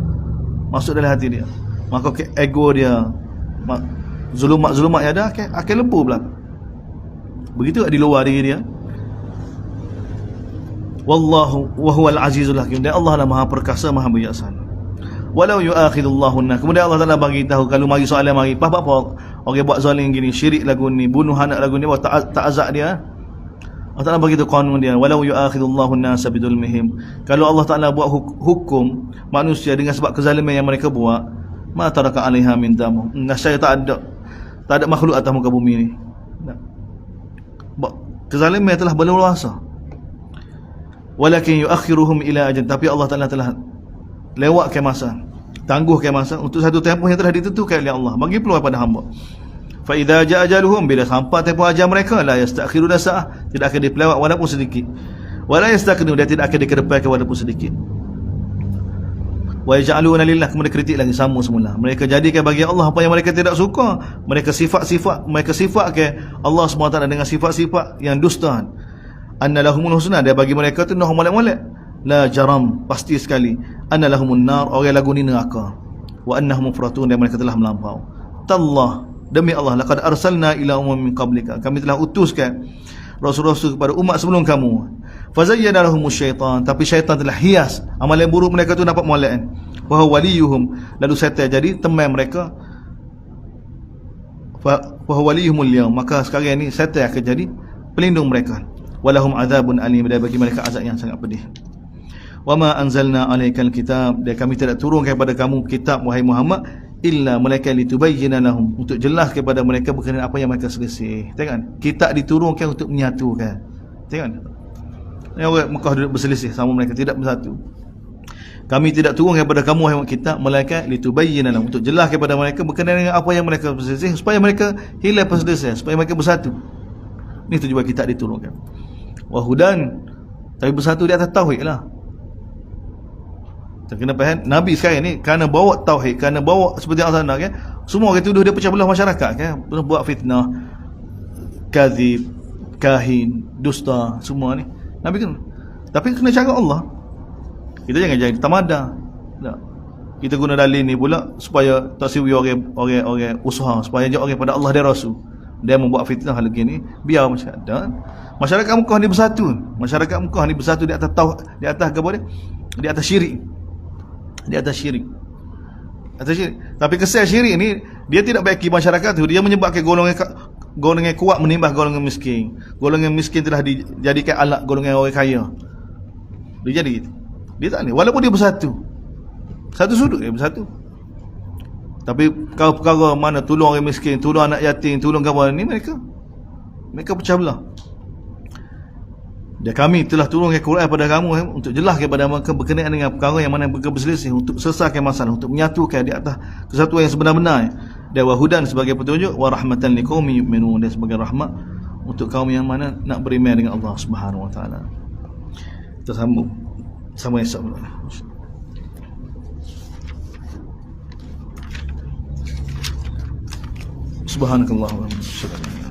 S1: masuk dalam hati dia, maka ego dia, zulumat yang ada akan lebur pula. Begitu di luar diri dia. Wallahu wa huwal azizul hakim, dan Allah lah maha perkasa, maha bijaksana. Walau yu'akhidullahu an-nas, kemudian Allah Taala bagi tahu kalau mari soalan mari apa orang buat zalim gini, syirik lagu ni, bunuh anak lagu ni, tak azab dia. Allah Taala bagi tahu kanun dia, walau yu'akhidullahu an-nas bidulmihim, kalau Allah Taala buat hukum manusia dengan sebab kezaliman yang mereka buat, ma taraka 'alaiha min dam, nasya tak ada makhluk atas muka bumi ni. Kezaliman telah berluasa. Walakin yuakhiruhum ila ajal, tapi Allah Taala telah lewatkan masa, tangguhkan masa untuk satu tempoh yang telah ditentukan oleh Allah, bagi peluang pada hamba. Fa idza jaa ajaluhum, bila sampai tempoh ajal mereka, la yastakhiruna sa'ah, tidak akan dipelewat walaupun sedikit. Wala yastaqdimu, dia tidak akan dikedepankan walaupun sedikit. Wa yaj'aluna lillah, kemudian kritik lagi sama semula. Mereka jadikan bagi Allah apa yang mereka tidak suka. Mereka sifatkan Allah SWT dengan sifat-sifat yang dusta. Anna lahumul husna, dia bagi mereka tu noh molek-molek. La jaram, pasti sekali, anna lahumun nar, orang lagu ni neraka. Wa annahum mufratun, dan mereka telah melampau. Tallah, demi Allah, laqad arsalna ila umamin min qablika, kami telah utuskan rasul-rasul kepada umat sebelum kamu. Fazayyana lahumus syaitan, tapi syaitan telah hias amalan buruk mereka tu nampak molek kan. Wa waliyuhum, lalu syaitan jadi teman mereka. Fa waliyuhumul yaum, maka sekarang ni syaitan akan jadi pelindung mereka. Walahum azabun alim, dan bagi mereka azab yang sangat pedih. Wama anzalna alaikal kitab, dan kami tidak turunkan kepada kamu kitab wahai Muhammad, illa malaikat litubayyana lahum, untuk jelas kepada mereka berkenaan apa yang mereka selisih. Tengok, kitab diturunkan untuk menyatukan. Tengok, yang orang Mekah duduk berselisih sama mereka, tidak bersatu. Kami tidak turun kepada kamu wahai kitab malaikat litubayyana lahum, untuk jelas kepada mereka berkenaan dengan apa yang mereka berselisih, supaya mereka hilang perselisihan, supaya mereka bersatu. Ini tujuan kitab diturunkan. Wahudan, tapi bersatu di atas tauhid lah. Tak kena faham, Nabi sekarang ni kerana bawa tauhid, kerana bawa seperti Allah nak kan, semua orang tuduh dia pecah belah masyarakat kan, buat fitnah, kadzib, kahin, dusta, semua ni Nabi kan. Tapi kena cara Allah. Kita jangan jadi tamada. Tak. Kita guna dalil ni pula supaya tak siwi orang usaha, supaya ajak orang pada Allah dan Rasul. Dia membuat fitnah lagi ni, biar masyarakat Mekah ni bersatu. Masyarakat Mekah ni bersatu di atas di atas apa dia? Di atas syirik. Di atas syirik. Atas syirik. Tapi kesal syirik ni dia tidak baiki masyarakat tu, dia menyebabkan golongan kuat menimbas golongan miskin. Golongan miskin telah dijadikan alat golongan orang kaya. Dia jadi gitu. Dia tak ni, walaupun dia bersatu. Satu sudut dia bersatu. Tapi kalau perkara mana tolong orang miskin, tolong anak yatim, tolong kawan ni, mereka pecah belah. Dan kami telah turunkan Quran pada kamu untuk jelas kepada mereka berkenaan dengan perkara yang mana mereka berselisih, untuk selesaikan masalah, untuk menyatukan di atas kesatuan yang sebenar-benar. Dan wahudan sebagai petunjuk, wa rahmatan liqaumin yu'minun, dan sebagai rahmat untuk kaum yang mana nak beriman dengan Allah Subhanahu wa taala. Kita sambung sama esok. Subhanakallahumma wa bihamdika.